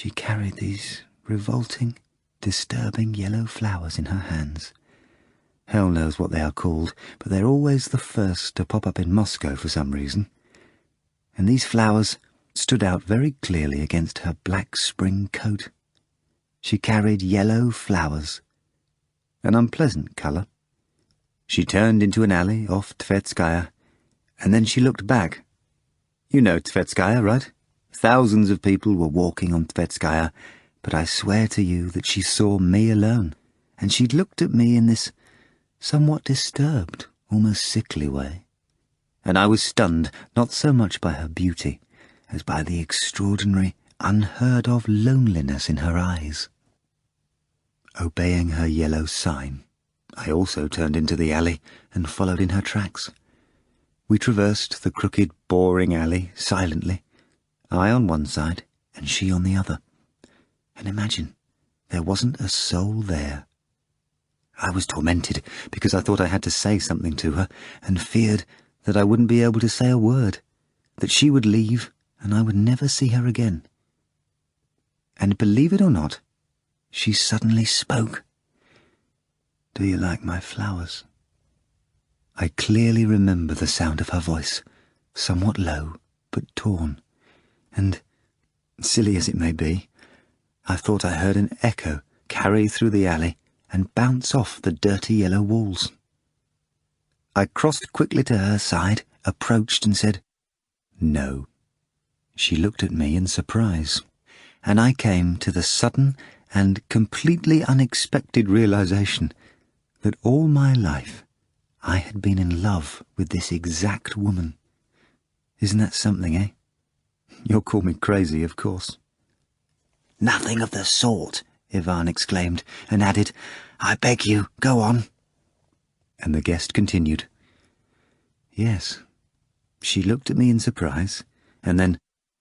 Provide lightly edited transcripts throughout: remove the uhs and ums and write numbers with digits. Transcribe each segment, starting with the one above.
She carried these revolting, disturbing yellow flowers in her hands. Hell knows what they are called, but they're always the first to pop up in Moscow for some reason. And these flowers stood out very clearly against her black spring coat. She carried yellow flowers, an unpleasant colour. She turned into an alley off Tverskaya, and then she looked back. You know Tverskaya, right? Thousands of people were walking on Tverskaya, but I swear to you that she saw me alone, and she looked at me in this somewhat disturbed, almost sickly way. And I was stunned, not so much by her beauty, as by the extraordinary, unheard-of loneliness in her eyes. Obeying her yellow sign, I also turned into the alley and followed in her tracks. We traversed the crooked, boring alley silently, I on one side and she on the other. And imagine, there wasn't a soul there. I was tormented because I thought I had to say something to her and feared that I wouldn't be able to say a word, that she would leave and I would never see her again. And believe it or not, she suddenly spoke. "Do you like my flowers?" I clearly remember the sound of her voice, somewhat low but torn, and, silly as it may be, I thought I heard an echo carry through the alley and bounce off the dirty yellow walls. I crossed quickly to her side, approached and said, "No." She looked at me in surprise, and I came to the sudden and completely unexpected realization that all my life I had been in love with this exact woman. Isn't that something, eh? You'll call me crazy, of course. "Nothing of the sort," Ivan exclaimed, and added, "I beg you, go on." And the guest continued. Yes, she looked at me in surprise, and then,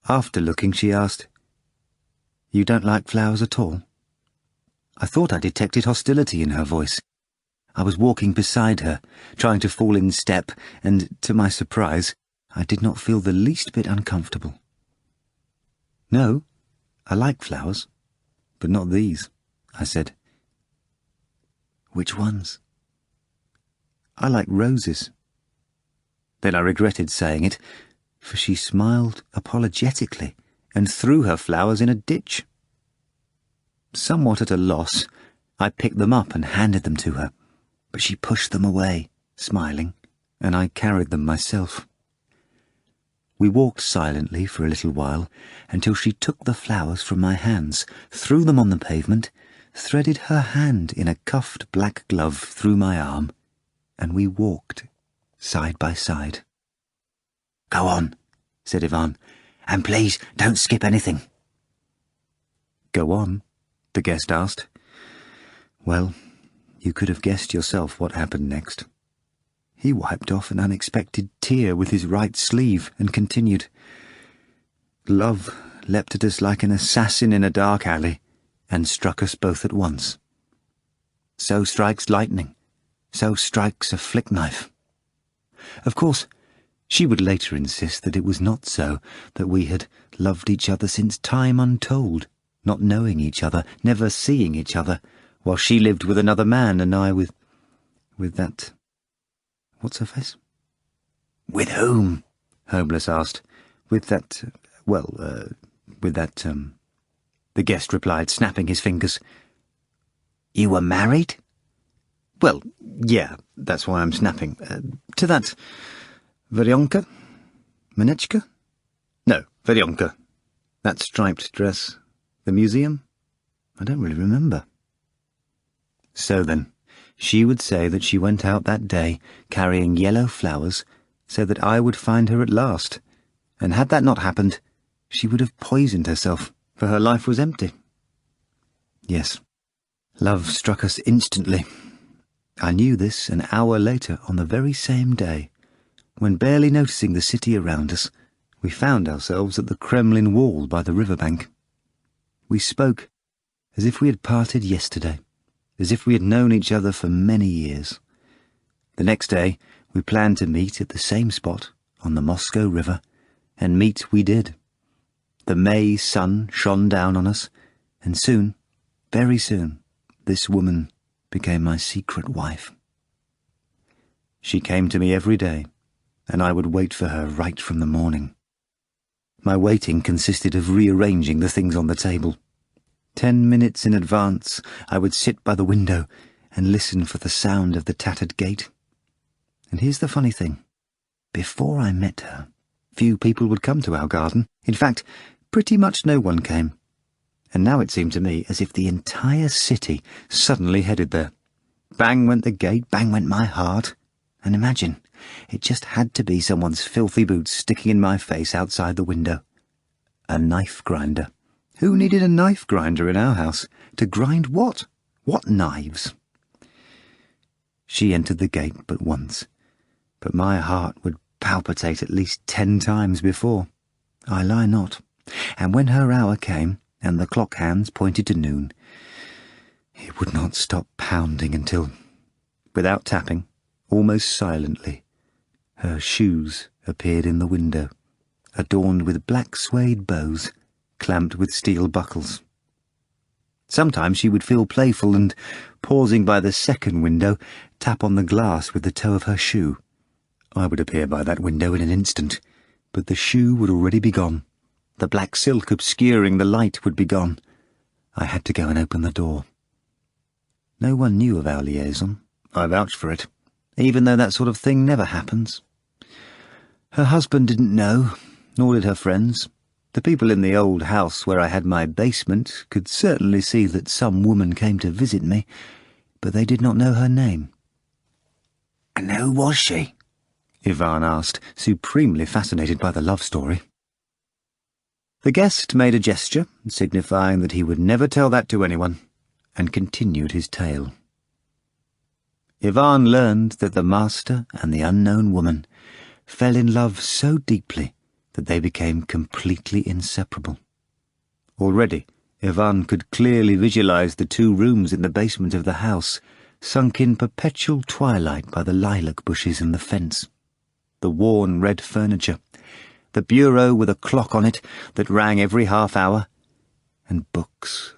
after looking, she asked, "You don't like flowers at all?" I thought I detected hostility in her voice. I was walking beside her, trying to fall in step, and, to my surprise, I did not feel the least bit uncomfortable. "No, I like flowers, but not these," I said. "Which ones?" "I like roses." Then I regretted saying it, for she smiled apologetically and threw her flowers in a ditch. Somewhat at a loss, I picked them up and handed them to her, but she pushed them away, smiling, and I carried them myself. We walked silently for a little while until she took the flowers from my hands, threw them on the pavement, threaded her hand in a cuffed black glove through my arm, and we walked side by side. "Go on," said Ivan, "and please don't skip anything." "Go on?" the guest asked. Well, you could have guessed yourself what happened next. He wiped off an unexpected tear with his right sleeve and continued. "Love leapt at us like an assassin in a dark alley and struck us both at once. So strikes lightning, so strikes a flick knife." Of course, she would later insist that it was not so, that we had loved each other since time untold, not knowing each other, never seeing each other, while she lived with another man and I with that... What's her face? "With whom?" Homeless asked. With that... The guest replied, snapping his fingers. "You were married?" "Well, yeah, that's why I'm snapping. To that... Verionka? Manechka? No, Verionka. That striped dress. The museum? I don't really remember." So then, she would say that she went out that day carrying yellow flowers so that I would find her at last, and had that not happened, she would have poisoned herself, for her life was empty. Yes, love struck us instantly. I knew this an hour later on the very same day, when, barely noticing the city around us, we found ourselves at the Kremlin wall by the riverbank. We spoke as if we had parted yesterday, as if we had known each other for many years. The next day we planned to meet at the same spot on the Moscow River, and meet we did. The May sun shone down on us, and soon, very soon, this woman became my secret wife. She came to me every day, and I would wait for her right from the morning. My waiting consisted of rearranging the things on the table. 10 minutes in advance, I would sit by the window and listen for the sound of the tattered gate. And here's the funny thing. Before I met her, few people would come to our garden. In fact, pretty much no one came. And now it seemed to me as if the entire city suddenly headed there. Bang went the gate, bang went my heart. And imagine, it just had to be someone's filthy boots sticking in my face outside the window. A knife grinder. Who needed a knife grinder in our house? To grind what? What knives? She entered the gate but once, but my heart would palpitate at least 10 times before. I lie not. And when her hour came, and the clock hands pointed to noon, it would not stop pounding until, without tapping, almost silently, her shoes appeared in the window, adorned with black suede bows, clamped with steel buckles. Sometimes she would feel playful and, pausing by the second window, tap on the glass with the toe of her shoe. I would appear by that window in an instant, but the shoe would already be gone. The black silk obscuring the light would be gone. I had to go and open the door. No one knew of our liaison. I vouch for it, even though that sort of thing never happens. Her husband didn't know, nor did her friends. The people in the old house where I had my basement could certainly see that some woman came to visit me, but they did not know her name. "And who was she?" Ivan asked, supremely fascinated by the love story. The guest made a gesture, signifying that he would never tell that to anyone, and continued his tale. Ivan learned that the master and the unknown woman fell in love so deeply that they became completely inseparable. Already, Ivan could clearly visualize the 2 rooms in the basement of the house, sunk in perpetual twilight by the lilac bushes and the fence, the worn red furniture, the bureau with a clock on it that rang every half hour, and books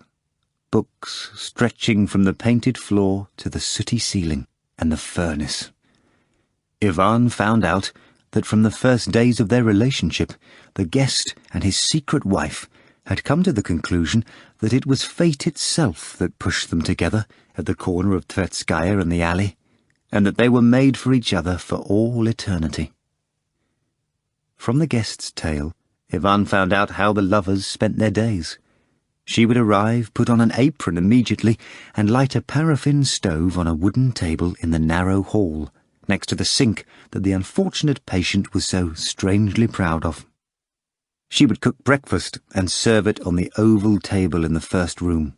stretching from the painted floor to the sooty ceiling and the furnace. Ivan found out that from the first days of their relationship, the guest and his secret wife had come to the conclusion that it was fate itself that pushed them together at the corner of Tverskaya and the alley, and that they were made for each other for all eternity. From the guest's tale, Ivan found out how the lovers spent their days. She would arrive, put on an apron immediately, and light a paraffin stove on a wooden table in the narrow hall, next to the sink that the unfortunate patient was so strangely proud of. She would cook breakfast and serve it on the oval table in the first room.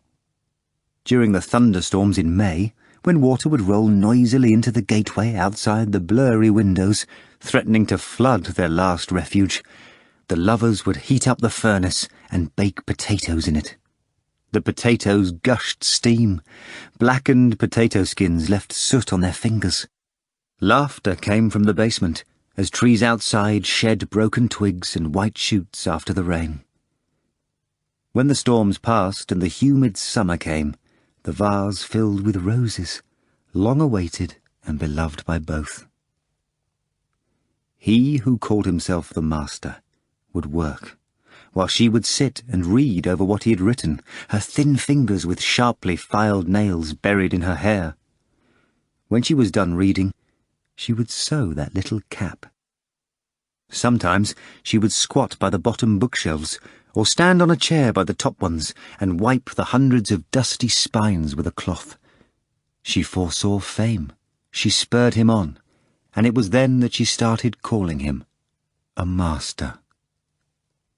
During the thunderstorms in May, when water would roll noisily into the gateway outside the blurry windows, threatening to flood their last refuge, the lovers would heat up the furnace and bake potatoes in it. The potatoes gushed steam. Blackened potato skins left soot on their fingers. Laughter came from the basement, as trees outside shed broken twigs and white shoots after the rain. When the storms passed and the humid summer came, the vase filled with roses, long awaited and beloved by both. He who called himself the master would work, while she would sit and read over what he had written, her thin fingers with sharply filed nails buried in her hair. When she was done reading, she would sew that little cap. Sometimes she would squat by the bottom bookshelves, or stand on a chair by the top ones and wipe the hundreds of dusty spines with a cloth. She foresaw fame. She spurred him on, and it was then that she started calling him a master.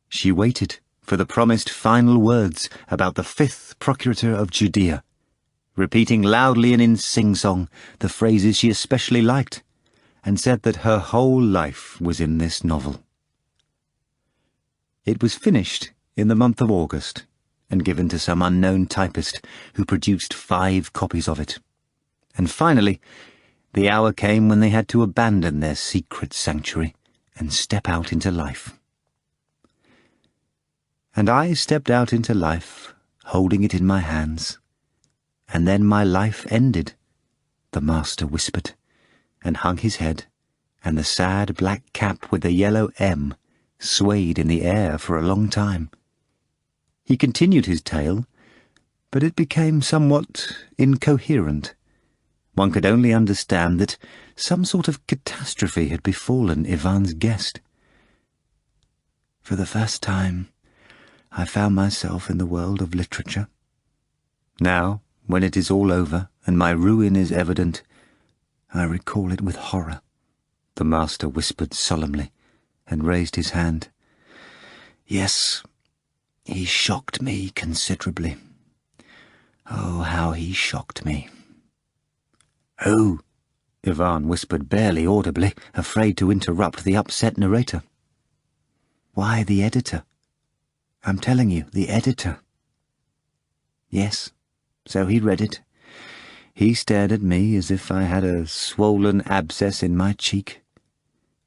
She waited for the promised final words about the 5th Procurator of Judea, repeating loudly and in sing-song the phrases she especially liked, and said that her whole life was in this novel. It was finished in the month of August, and given to some unknown typist who produced 5 copies of it. And finally, the hour came when they had to abandon their secret sanctuary and step out into life. and I stepped out into life, holding it in my hands. And then my life ended, the master whispered, and hung his head, and the sad black cap with the yellow M swayed in the air for a long time. He continued his tale, but it became somewhat incoherent. One could only understand that some sort of catastrophe had befallen Ivan's guest. For the first time, I found myself in the world of literature. Now, when it is all over and my ruin is evident, I recall it with horror, the master whispered solemnly, and raised his hand. Yes, he shocked me considerably. Oh, how he shocked me. "Who?" Ivan whispered barely audibly, afraid to interrupt the upset narrator. "Why, the editor. I'm telling you, the editor." Yes, so he read it. He stared at me as if I had a swollen abscess in my cheek.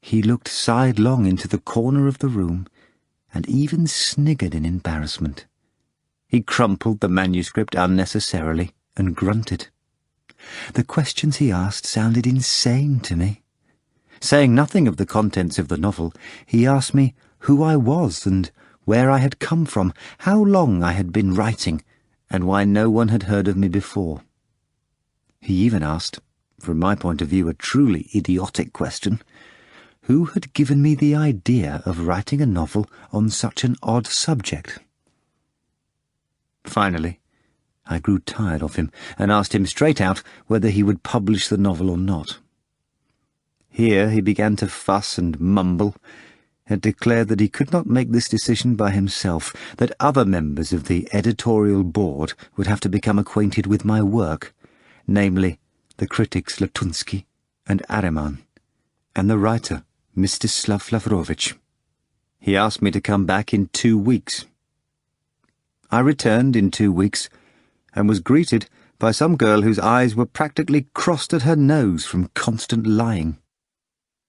He looked sidelong into the corner of the room, and even sniggered in embarrassment. He crumpled the manuscript unnecessarily and grunted. The questions he asked sounded insane to me. Saying nothing of the contents of the novel, he asked me who I was and where I had come from, how long I had been writing, and why no one had heard of me before. He even asked, from my point of view a truly idiotic question, who had given me the idea of writing a novel on such an odd subject. Finally, I grew tired of him and asked him straight out whether he would publish the novel or not. Here he began to fuss and mumble, and declared that he could not make this decision by himself, that other members of the editorial board would have to become acquainted with my work, namely the critics Latunsky and Ariman, and the writer Mstislav Lavrovich. He asked me to come back in 2 weeks. I returned in 2 weeks, and was greeted by some girl whose eyes were practically crossed at her nose from constant lying.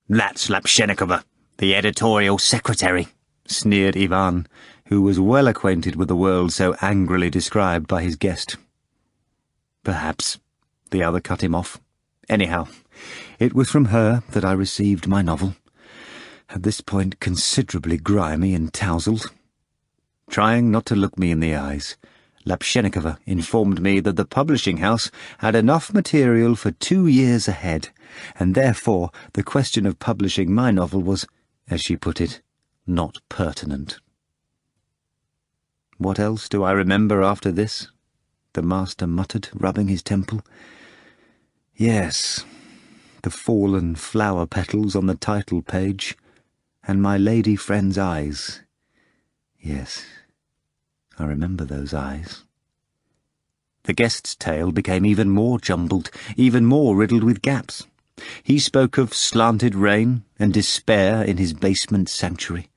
"That's Lapshenikova, the editorial secretary," sneered Ivan, who was well acquainted with the world so angrily described by his guest. "Perhaps," the other cut him off. "Anyhow, it was from her that I received my novel, at this point considerably grimy and tousled. Trying not to look me in the eyes, Lapshenikova informed me that the publishing house had enough material for 2 years ahead, and therefore the question of publishing my novel was, as she put it, not pertinent. "What else do I remember after this?" the master muttered, rubbing his temple. "Yes, the fallen flower petals on the title page, and my lady friend's eyes. Yes, I remember those eyes." The guest's tale became even more jumbled, even more riddled with gaps. He spoke of slanted rain and despair in his basement sanctuary,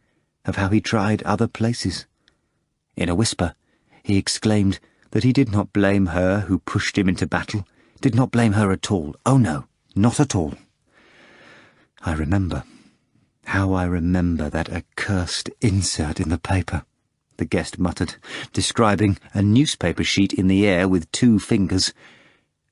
of how he tried other places. In a whisper, he exclaimed that he did not blame her who pushed him into battle, did not blame her at all. Oh no, not at all. I remember. How I remember that accursed insert in the paper, the guest muttered, describing a newspaper sheet in the air with 2 fingers,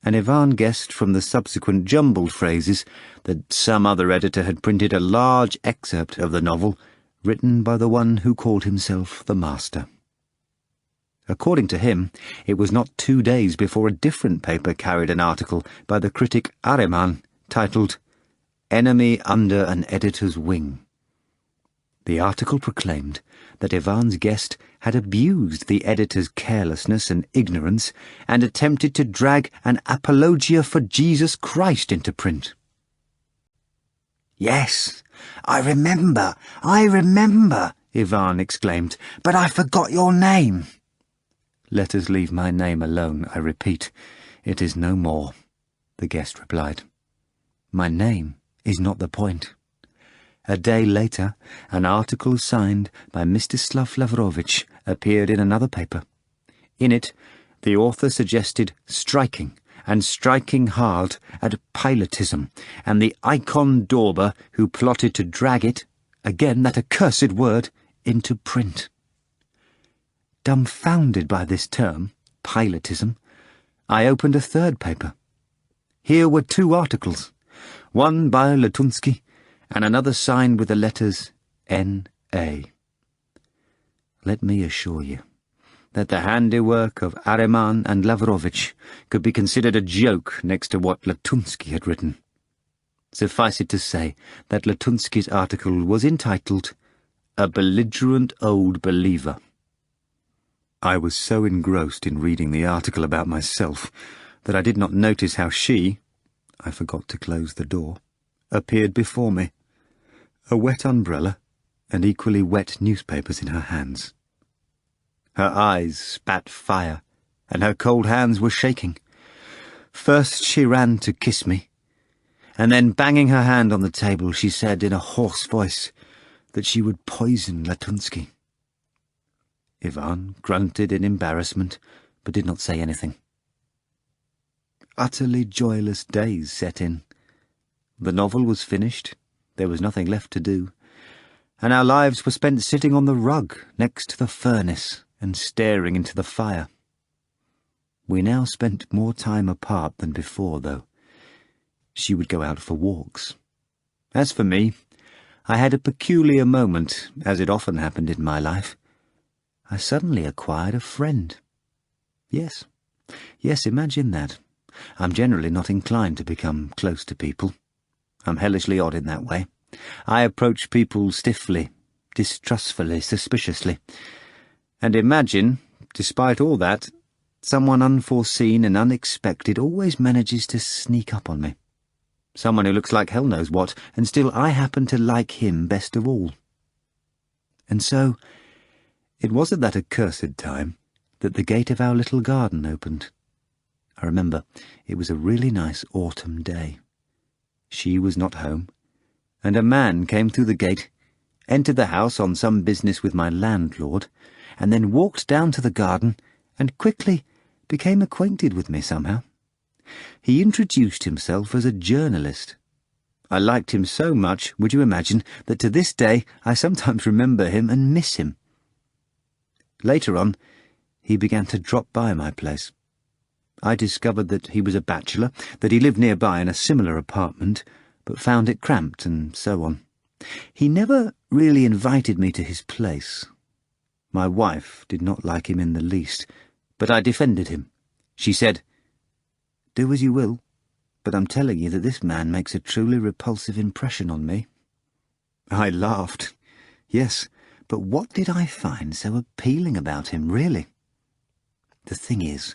and Ivan guessed from the subsequent jumbled phrases that some other editor had printed a large excerpt of the novel, written by the one who called himself the Master. According to him, it was not 2 days before a different paper carried an article by the critic Ariman, titled "Enemy Under an Editor's Wing." The article proclaimed that Ivan's guest had abused the editor's carelessness and ignorance and attempted to drag an apologia for Jesus Christ into print. "Yes, I remember, Ivan exclaimed, "but I forgot your name." "Let us leave my name alone, I repeat. It is no more," the guest replied. "My name is not the point." A day later, an article signed by Mstislav Lavrovich appeared in another paper. In it, the author suggested striking, and striking hard, at pilotism, and the icon dauber who plotted to drag it, again that accursed word, into print. Dumbfounded by this term, pilotism, I opened a third paper. Here were 2 articles, one by Latunsky and another signed with the letters N.A. Let me assure you that the handiwork of Areman and Lavrovich could be considered a joke next to what Latunsky had written. Suffice it to say that Latunsky's article was entitled A Belligerent Old Believer. I was so engrossed in reading the article about myself that I did not notice how she, I forgot to close the door, appeared before me, a wet umbrella and equally wet newspapers in her hands. Her eyes spat fire, and her cold hands were shaking. First she ran to kiss me, and then, banging her hand on the table, she said in a hoarse voice that she would poison Latunsky. Ivan grunted in embarrassment, but did not say anything. Utterly joyless days set in. The novel was finished, there was nothing left to do, and our lives were spent sitting on the rug next to the furnace and staring into the fire. We now spent more time apart than before, though. She would go out for walks. As for me, I had a peculiar moment, as it often happened in my life. I suddenly acquired a friend. Yes, imagine that. I'm generally not inclined to become close to people. I'm hellishly odd in that way. I approach people stiffly, distrustfully, suspiciously. And imagine, despite all that, someone unforeseen and unexpected always manages to sneak up on me. Someone who looks like hell knows what, and still I happen to like him best of all. And so, it was at that accursed time that the gate of our little garden opened. I remember it was a really nice autumn day. She was not home, and a man came through the gate, entered the house on some business with my landlord, and then walked down to the garden and quickly became acquainted with me somehow. He introduced himself as a journalist. I liked him so much, would you imagine, that to this day I sometimes remember him and miss him. Later on, he began to drop by my place. I discovered that he was a bachelor, that he lived nearby in a similar apartment, but found it cramped, and so on. He never really invited me to his place. My wife did not like him in the least, but I defended him. She said, "Do as you will, but I'm telling you that this man makes a truly repulsive impression on me." I laughed. Yes, but what did I find so appealing about him, really? The thing is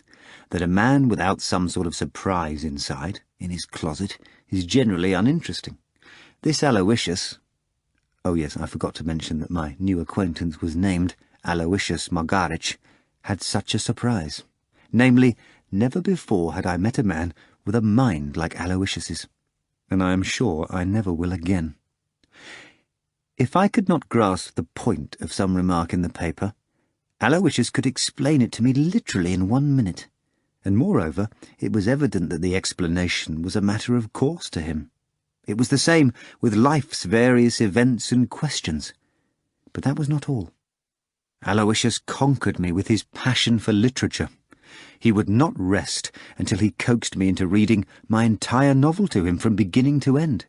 that a man without some sort of surprise inside, in his closet, is generally uninteresting. This Aloysius— oh yes, I forgot to mention that my new acquaintance was named Aloysius Margarita— had such a surprise. Namely, never before had I met a man with a mind like Aloysius's, and I am sure I never will again. If I could not grasp the point of some remark in the paper, Aloysius could explain it to me literally in 1 minute, and moreover, it was evident that the explanation was a matter of course to him. It was the same with life's various events and questions. But that was not all. Aloysius conquered me with his passion for literature. He would not rest until he coaxed me into reading my entire novel to him from beginning to end.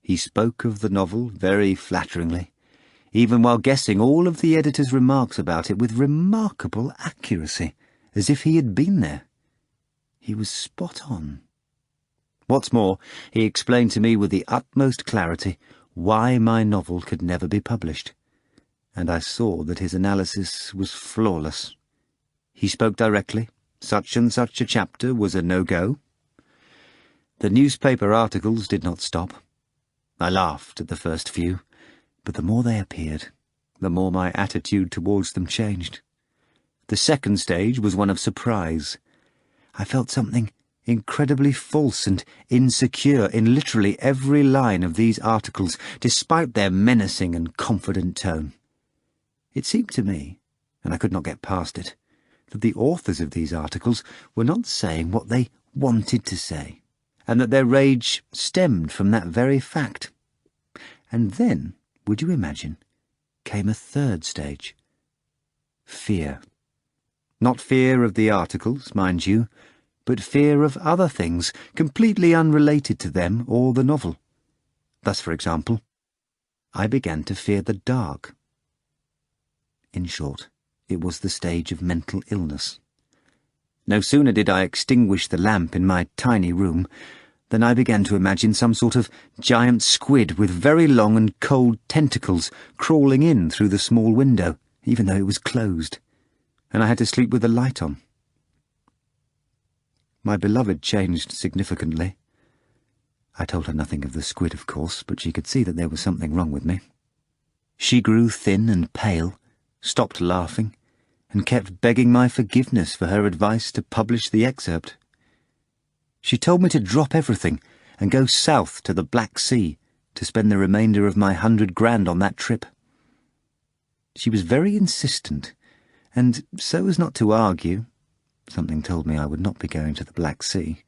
He spoke of the novel very flatteringly, even while guessing all of the editor's remarks about it with remarkable accuracy, as if he had been there. He was spot on. What's more, he explained to me with the utmost clarity why my novel could never be published, and I saw that his analysis was flawless. He spoke directly. Such and such a chapter was a no-go. The newspaper articles did not stop. I laughed at the first few, but the more they appeared, the more my attitude towards them changed. The second stage was one of surprise. I felt something incredibly false and insecure in literally every line of these articles, despite their menacing and confident tone. It seemed to me, and I could not get past it, that the authors of these articles were not saying what they wanted to say, and that their rage stemmed from that very fact. And then, would you imagine, came a third stage. fear. Not fear of the articles, mind you, but fear of other things completely unrelated to them or the novel. Thus, for example, I began to fear the dark. In short, it was the stage of mental illness. No sooner did I extinguish the lamp in my tiny room than I began to imagine some sort of giant squid with very long and cold tentacles crawling in through the small window, even though it was closed, and I had to sleep with the light on. My beloved changed significantly. I told her nothing of the squid, of course, but she could see that there was something wrong with me. She grew thin and pale, stopped laughing, and kept begging my forgiveness for her advice to publish the excerpt. She told me to drop everything and go south to the Black Sea to spend the remainder of my 100 grand on that trip. She was very insistent, and so as not to argue, something told me I would not be going to the Black Sea,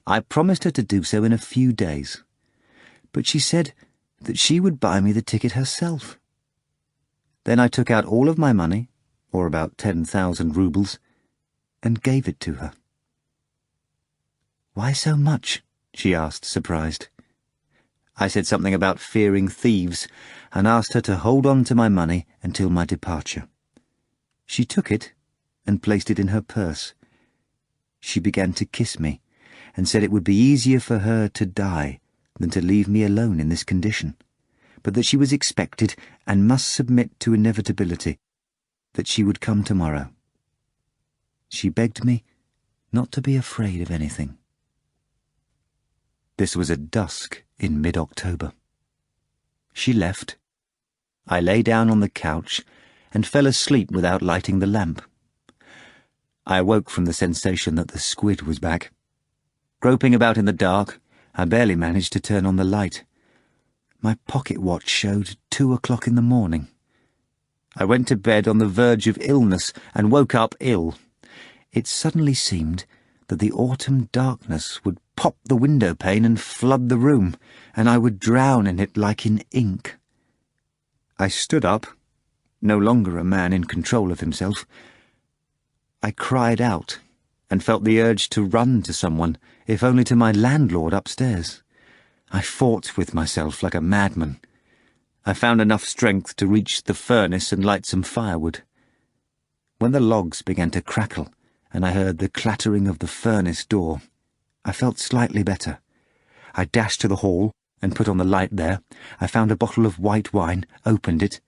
I promised her to do so in a few days. But she said that she would buy me the ticket herself. Then I took out all of my money, or about 10,000 rubles, and gave it to her. "Why so much?" she asked, surprised. I said something about fearing thieves, and asked her to hold on to my money until my departure. She took it and placed it in her purse. She began to kiss me, and said it would be easier for her to die than to leave me alone in this condition, but that she was expected and must submit to inevitability, that she would come tomorrow. She begged me not to be afraid of anything. This was at dusk in mid-October. She left. I lay down on the couch and fell asleep without lighting the lamp. I awoke from the sensation that the squid was back. Groping about in the dark, I barely managed to turn on the light. My pocket watch showed 2 o'clock in the morning. I went to bed on the verge of illness and woke up ill. It suddenly seemed that the autumn darkness would pop the window pane and flood the room, and I would drown in it like in ink. I stood up, no longer a man in control of himself. I cried out and felt the urge to run to someone, if only to my landlord upstairs. I fought with myself like a madman. I found enough strength to reach the furnace and light some firewood. When the logs began to crackle and I heard the clattering of the furnace door, I felt slightly better. I dashed to the hall and put on the light there. I found a bottle of white wine, opened it,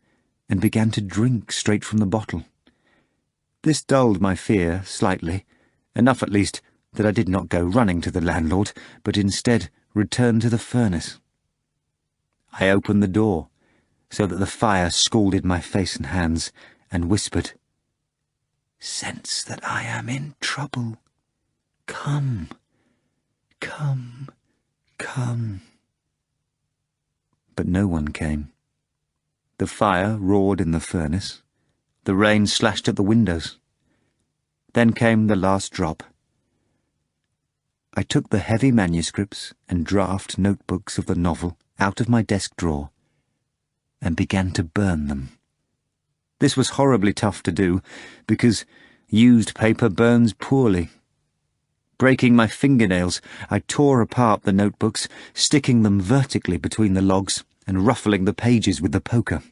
and began to drink straight from the bottle. This dulled my fear slightly, enough at least that I did not go running to the landlord, but instead returned to the furnace. I opened the door, so that the fire scalded my face and hands, and whispered, "Sense that I am in trouble. Come, come, come." But no one came. The fire roared in the furnace. The rain slashed at the windows. Then came the last drop. I took the heavy manuscripts and draft notebooks of the novel out of my desk drawer and began to burn them. This was horribly tough to do, because used paper burns poorly. Breaking my fingernails, I tore apart the notebooks, sticking them vertically between the logs and ruffling the pages with the poker.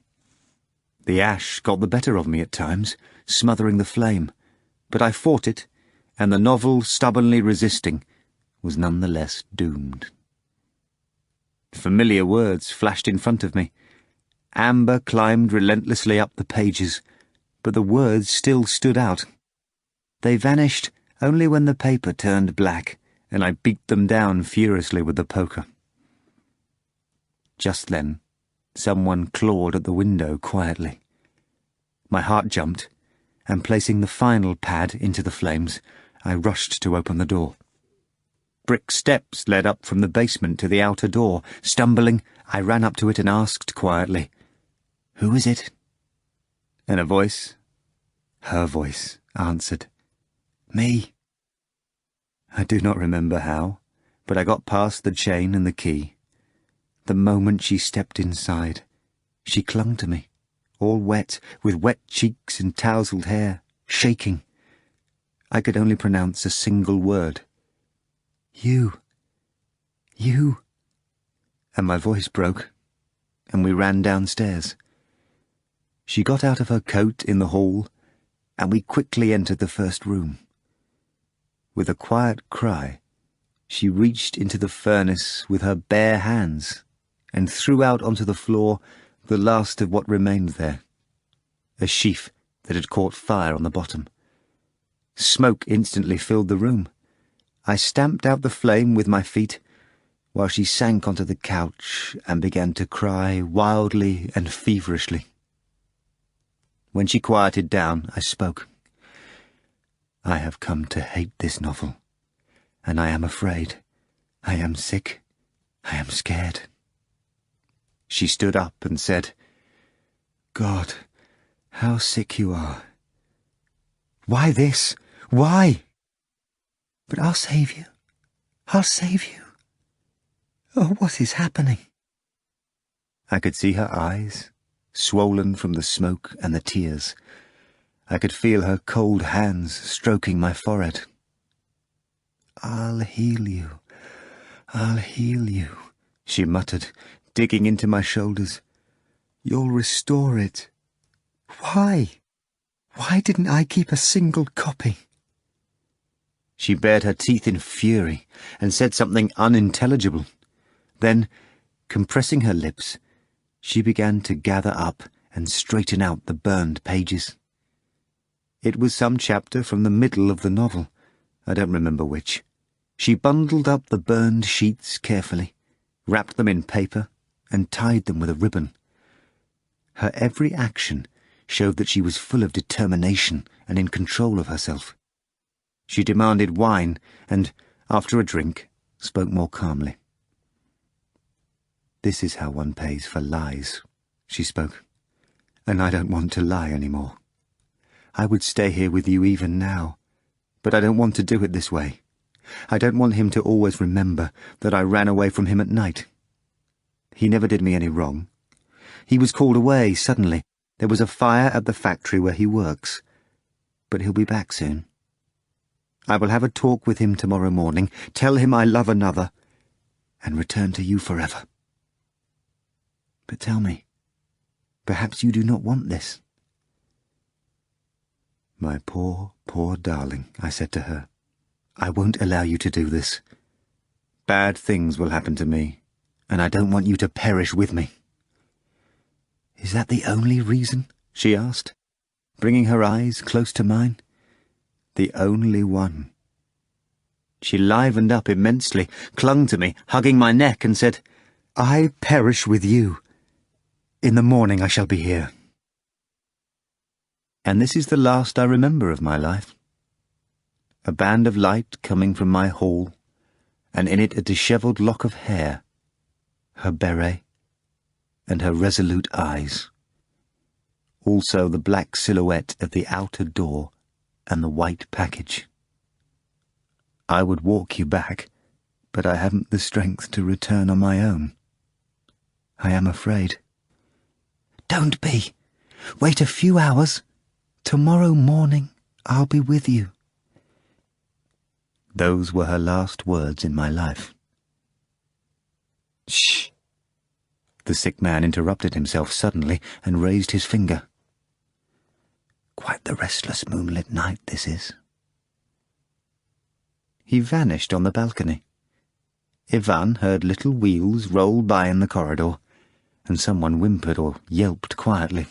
The ash got the better of me at times, smothering the flame, but I fought it, and the novel, stubbornly resisting, was none the less doomed. Familiar words flashed in front of me. Amber climbed relentlessly up the pages, but the words still stood out. They vanished only when the paper turned black, and I beat them down furiously with the poker. Just then, someone clawed at the window quietly. My heart jumped, and placing the final pad into the flames, I rushed to open the door. Brick steps led up from the basement to the outer door. Stumbling, I ran up to it and asked quietly, "Who is it?" And a voice, her voice, answered, "Me." I do not remember how, but I got past the chain and the key. The moment she stepped inside, she clung to me, all wet, with wet cheeks and tousled hair, shaking. I could only pronounce a single word. You. And my voice broke, and we ran downstairs. She got out of her coat in the hall, and we quickly entered the first room. With a quiet cry, she reached into the furnace with her bare hands and threw out onto the floor the last of what remained there, a sheaf that had caught fire on the bottom. Smoke instantly filled the room. I stamped out the flame with my feet, while she sank onto the couch and began to cry wildly and feverishly. When she quieted down, I spoke. I have come to hate this novel, and I am afraid. I am sick. I am scared. She stood up and said, God, how sick you are. Why this? Why? But I'll save you. I'll save you. Oh, what is happening? I could see her eyes, swollen from the smoke and the tears. I could feel her cold hands stroking my forehead. I'll heal you. I'll heal you, she muttered, digging into my shoulders. You'll restore it. Why? Why didn't I keep a single copy? She bared her teeth in fury and said something unintelligible. Then, compressing her lips, she began to gather up and straighten out the burned pages. It was some chapter from the middle of the novel. I don't remember which. She bundled up the burned sheets carefully, wrapped them in paper, and tied them with a ribbon. Her every action showed that she was full of determination and in control of herself. She demanded wine and, after a drink, spoke more calmly. This is how one pays for lies, she spoke, and I don't want to lie any more. I would stay here with you even now, but I don't want to do it this way. I don't want him to always remember that I ran away from him at night. He never did me any wrong. He was called away suddenly. There was a fire at the factory where he works. But he'll be back soon. I will have a talk with him tomorrow morning, tell him I love another, and return to you forever. But tell me, perhaps you do not want this. My poor, poor darling, I said to her, I won't allow you to do this. Bad things will happen to me, and I don't want you to perish with me. Is that the only reason? She asked, bringing her eyes close to mine. The only one. She livened up immensely, clung to me, hugging my neck, and said, I perish with you. In the morning I shall be here. And this is the last I remember of my life. A band of light coming from my hall, and in it a dishevelled lock of hair, her beret, and her resolute eyes. Also the black silhouette of the outer door and the white package. I would walk you back, but I haven't the strength to return on my own. I am afraid. Don't be. Wait a few hours. Tomorrow morning I'll be with you. Those were her last words in my life. Shh! The sick man interrupted himself suddenly and raised his finger. Quite the restless moonlit night this is. He vanished on the balcony. Ivan heard little wheels roll by in the corridor, and someone whimpered or yelped quietly.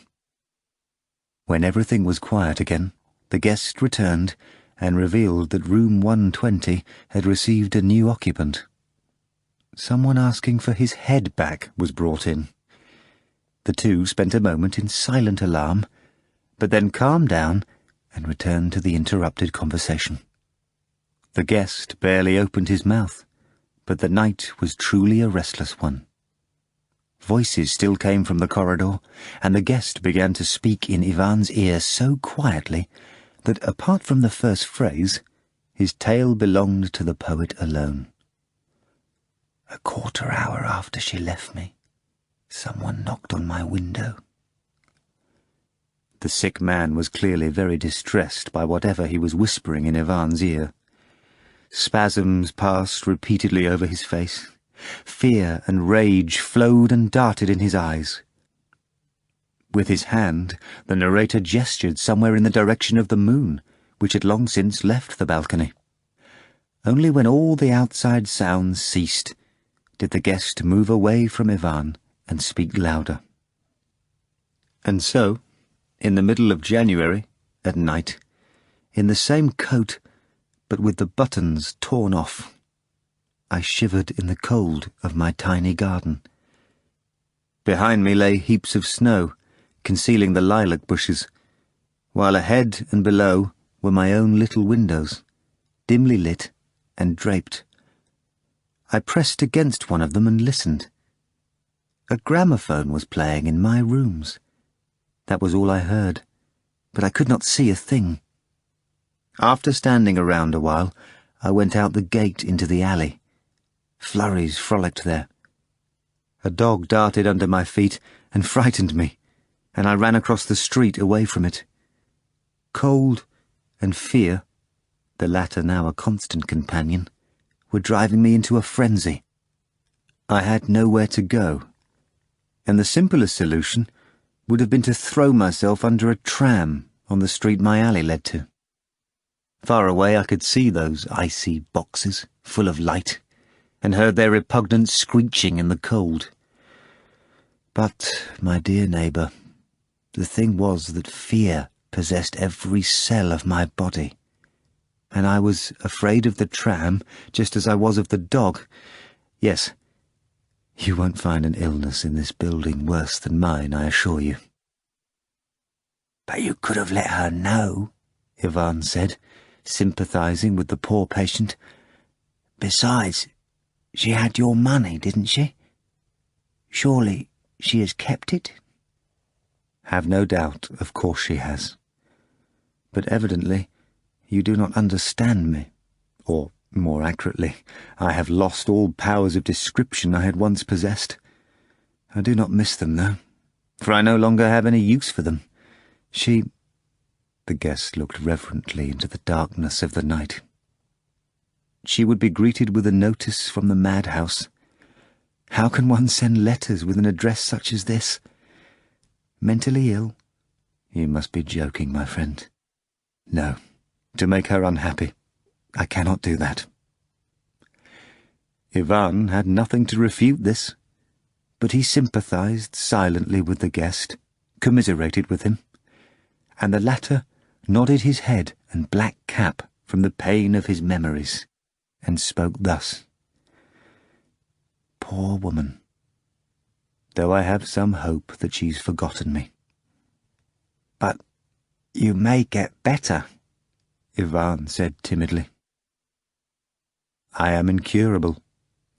When everything was quiet again, the guest returned and revealed that room 120 had received a new occupant. Someone asking for his head back was brought in. The two spent a moment in silent alarm, but then calmed down and returned to the interrupted conversation. The guest barely opened his mouth, but the night was truly a restless one. Voices still came from the corridor, and the guest began to speak in Ivan's ear so quietly that, apart from the first phrase, his tale belonged to the poet alone. A quarter-hour after she left me, someone knocked on my window. The sick man was clearly very distressed by whatever he was whispering in Ivan's ear. Spasms passed repeatedly over his face. Fear and rage flowed and darted in his eyes. With his hand, the narrator gestured somewhere in the direction of the moon, which had long since left the balcony. Only when all the outside sounds ceased did the guest move away from Ivan and speak louder. And so, in the middle of January, at night, in the same coat, but with the buttons torn off, I shivered in the cold of my tiny garden. Behind me lay heaps of snow, concealing the lilac bushes, while ahead and below were my own little windows, dimly lit and draped. I pressed against one of them and listened. A gramophone was playing in my rooms. That was all I heard, but I could not see a thing. After standing around a while, I went out the gate into the alley. Flurries frolicked there. A dog darted under my feet and frightened me, and I ran across the street away from it. Cold and fear, the latter now a constant companion, were driving me into a frenzy. I had nowhere to go, and the simplest solution would have been to throw myself under a tram on the street my alley led to. Far away I could see those icy boxes full of light, and heard their repugnant screeching in the cold. But, my dear neighbour, the thing was that fear possessed every cell of my body, and I was afraid of the tram just as I was of the dog. Yes, you won't find an illness in this building worse than mine, I assure you. But you could have let her know, Ivan said, sympathising with the poor patient. Besides, she had your money, didn't she? Surely she has kept it? Have no doubt, of course she has. But evidently you do not understand me, or, more accurately, I have lost all powers of description I had once possessed. I do not miss them, though, for I no longer have any use for them. The guest looked reverently into the darkness of the night. She would be greeted with a notice from the madhouse. How can one send letters with an address such as this? Mentally ill? You must be joking, my friend. No, to make her unhappy, I cannot do that. Ivan had nothing to refute this, but he sympathised silently with the guest, commiserated with him, and the latter nodded his head and black cap from the pain of his memories, and spoke thus. Poor woman, though I have some hope that she's forgotten me. But you may get better, Ivan said timidly. I am incurable,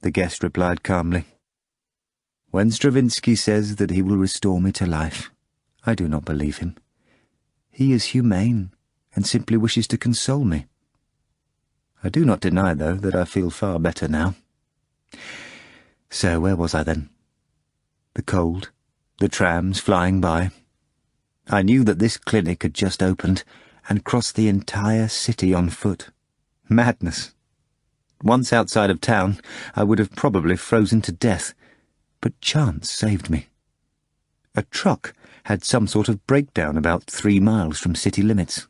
the guest replied calmly. When Stravinsky says that he will restore me to life, I do not believe him. He is humane and simply wishes to console me. I do not deny, though, that I feel far better now. So where was I then? The cold, the trams flying by. I knew that this clinic had just opened and crossed the entire city on foot. Madness. Once outside of town, I would have probably frozen to death, but chance saved me. A truck had some sort of breakdown about 3 miles from city limits.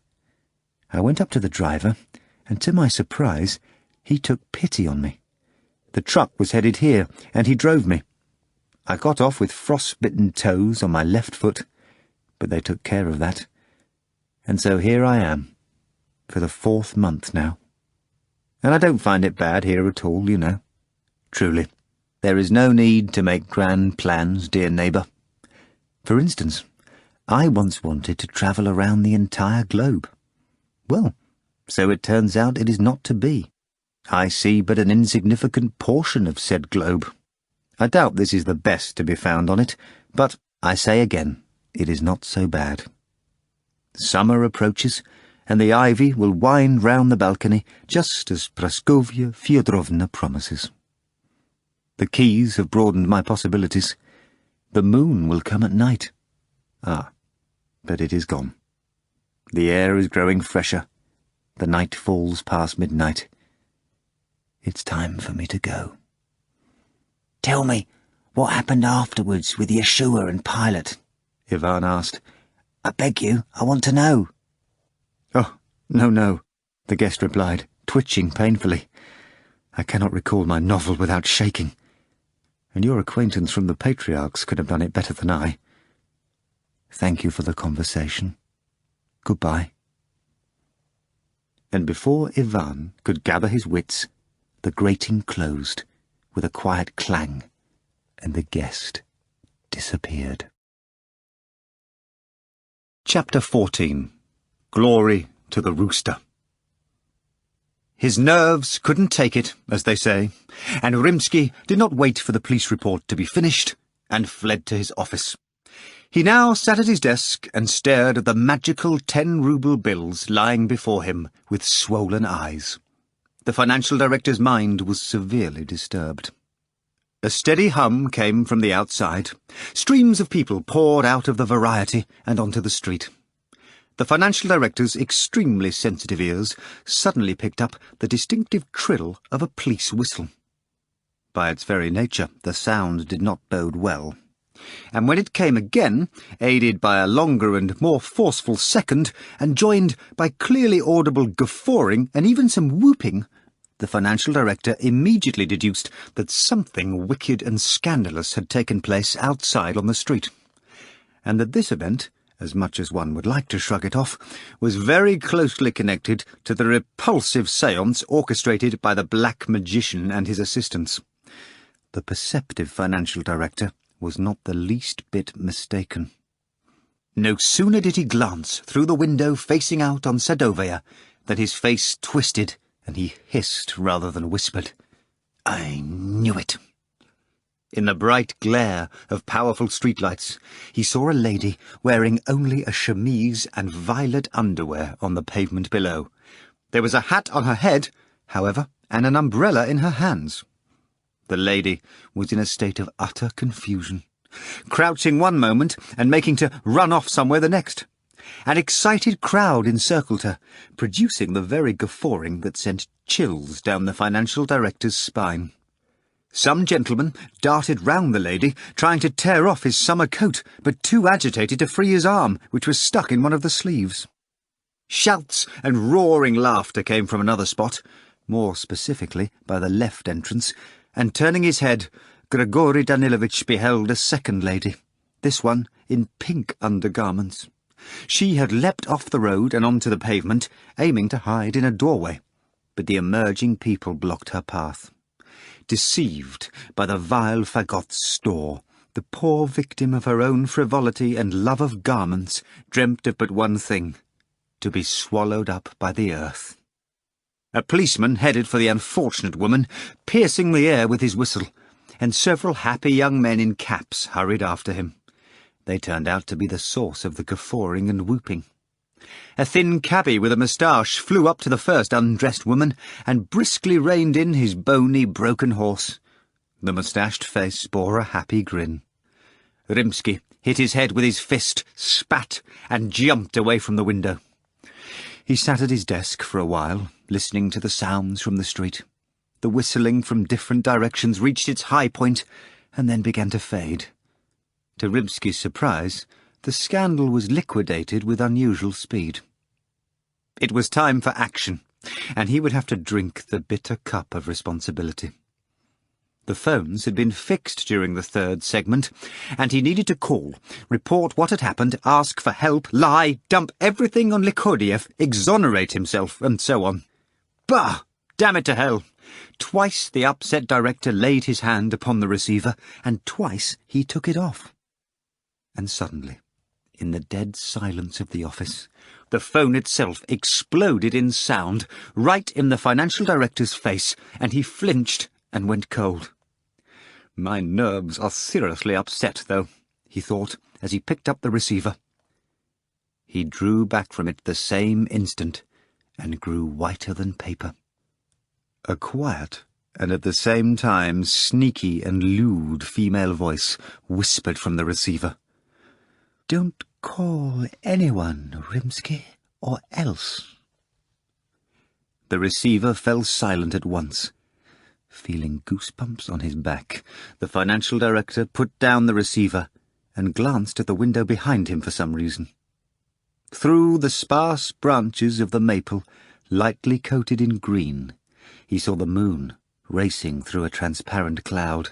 I went up to the driver, and to my surprise, he took pity on me. The truck was headed here, and he drove me. I got off with frost-bitten toes on my left foot, but they took care of that. And so here I am, for the 4th month now. And I don't find it bad here at all, you know. Truly, there is no need to make grand plans, dear neighbour. For instance, I once wanted to travel around the entire globe. Well, so it turns out it is not to be. I see but an insignificant portion of said globe. I doubt this is the best to be found on it, but I say again, it is not so bad. Summer approaches, and the ivy will wind round the balcony just as Praskovya Fyodorovna promises. The keys have broadened my possibilities. The moon will come at night. Ah, but it is gone. The air is growing fresher. The night falls past midnight. It's time for me to go. "Tell me what happened afterwards with Yeshua and Pilate," Ivan asked. "I beg you, I want to know." "Oh, no," the guest replied, twitching painfully. "I cannot recall my novel without shaking, and your acquaintance from the patriarchs could have done it better than I. Thank you for the conversation. Goodbye." And before Ivan could gather his wits, the grating closed with a quiet clang, and the guest disappeared. Chapter 14. Glory to the Rooster. His nerves couldn't take it, as they say, and Rimsky did not wait for the police report to be finished and fled to his office. He now sat at his desk and stared at the magical 10-ruble bills lying before him with swollen eyes. The financial director's mind was severely disturbed. A steady hum came from the outside. Streams of people poured out of the variety and onto the street. The financial director's extremely sensitive ears suddenly picked up the distinctive trill of a police whistle. By its very nature, the sound did not bode well. And when it came again, aided by a longer and more forceful second, and joined by clearly audible guffawing and even some whooping, the financial director immediately deduced that something wicked and scandalous had taken place outside on the street, and that this event, as much as one would like to shrug it off, was very closely connected to the repulsive séance orchestrated by the black magician and his assistants. The perceptive financial director was not the least bit mistaken. No sooner did he glance through the window facing out on Sadovaya than his face twisted and he hissed rather than whispered, "I knew it." In the bright glare of powerful streetlights, he saw a lady wearing only a chemise and violet underwear on the pavement below. There was a hat on her head, however, and an umbrella in her hands. The lady was in a state of utter confusion, crouching one moment and making to run off somewhere the next. An excited crowd encircled her, producing the very guffawing that sent chills down the financial director's spine. Some gentleman darted round the lady, trying to tear off his summer coat, but too agitated to free his arm, which was stuck in one of the sleeves. Shouts and roaring laughter came from another spot, more specifically by the left entrance, and turning his head, Grigory Danilovich beheld a second lady, this one in pink undergarments. She had leapt off the road and onto the pavement, aiming to hide in a doorway, but the emerging people blocked her path. Deceived by the vile fagot's store, the poor victim of her own frivolity and love of garments dreamt of but one thing, to be swallowed up by the earth. A policeman headed for the unfortunate woman, piercing the air with his whistle, and several happy young men in caps hurried after him. They turned out to be the source of the guffawing and whooping. A thin cabby with a moustache flew up to the first undressed woman and briskly reined in his bony, broken horse. The moustached face bore a happy grin. Rimsky hit his head with his fist, spat, and jumped away from the window. He sat at his desk for a while, listening to the sounds from the street. The whistling from different directions reached its high point and then began to fade. To Rimsky's surprise, the scandal was liquidated with unusual speed. It was time for action, and he would have to drink the bitter cup of responsibility. The phones had been fixed during the third segment, and he needed to call, report what had happened, ask for help, lie, dump everything on Likodiev, exonerate himself, and so on. Bah! Damn it to hell! Twice the upset director laid his hand upon the receiver, and twice he took it off. And suddenly, in the dead silence of the office, the phone itself exploded in sound, right in the financial director's face, and he flinched and went cold. My nerves are seriously upset, though, he thought, as he picked up the receiver. He drew back from it the same instant, and grew whiter than paper. A quiet, and at the same time sneaky and lewd female voice whispered from the receiver. "Don't Call anyone, Rimsky, or else. The receiver fell silent at once. Feeling goosebumps on his back, the financial director put down the receiver and glanced at the window behind him for some reason. Through the sparse branches of the maple, lightly coated in green, he saw the moon racing through a transparent cloud.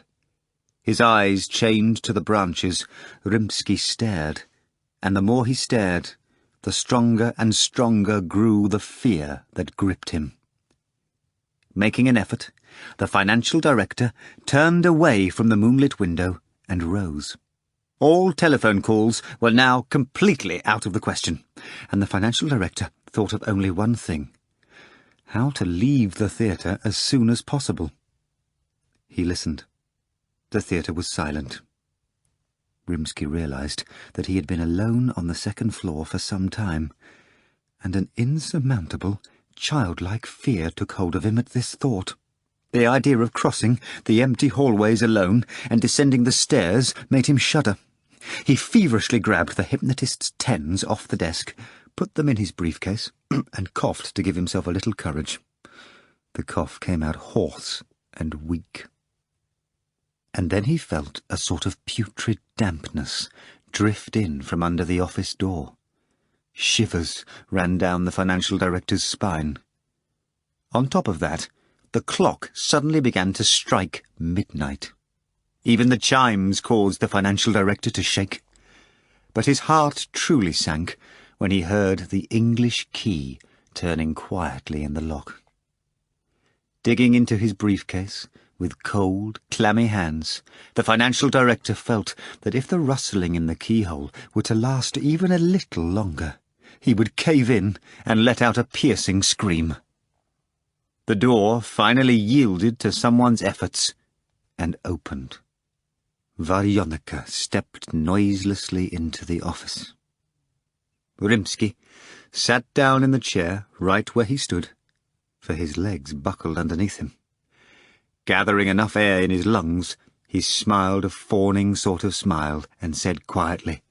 His eyes chained to the branches, Rimsky stared, and the more he stared, the stronger and stronger grew the fear that gripped him. Making an effort, the financial director turned away from the moonlit window and rose. All telephone calls were now completely out of the question, and the financial director thought of only one thing: how to leave the theatre as soon as possible. He listened. The theatre was silent. Rimsky realized that he had been alone on the second floor for some time, and an insurmountable, childlike fear took hold of him at this thought. The idea of crossing the empty hallways alone and descending the stairs made him shudder. He feverishly grabbed the hypnotist's tens off the desk, put them in his briefcase, and coughed to give himself a little courage. The cough came out hoarse and weak. And then he felt a sort of putrid dampness drift in from under the office door. Shivers ran down the financial director's spine. On top of that, the clock suddenly began to strike midnight. Even the chimes caused the financial director to shake. But his heart truly sank when he heard the English key turning quietly in the lock. Digging into his briefcase with cold, clammy hands, the financial director felt that if the rustling in the keyhole were to last even a little longer, he would cave in and let out a piercing scream. The door finally yielded to someone's efforts and opened. Varyonika stepped noiselessly into the office. Rimsky sat down in the chair right where he stood, for his legs buckled underneath him. Gathering enough air in his lungs, he smiled a fawning sort of smile and said quietly,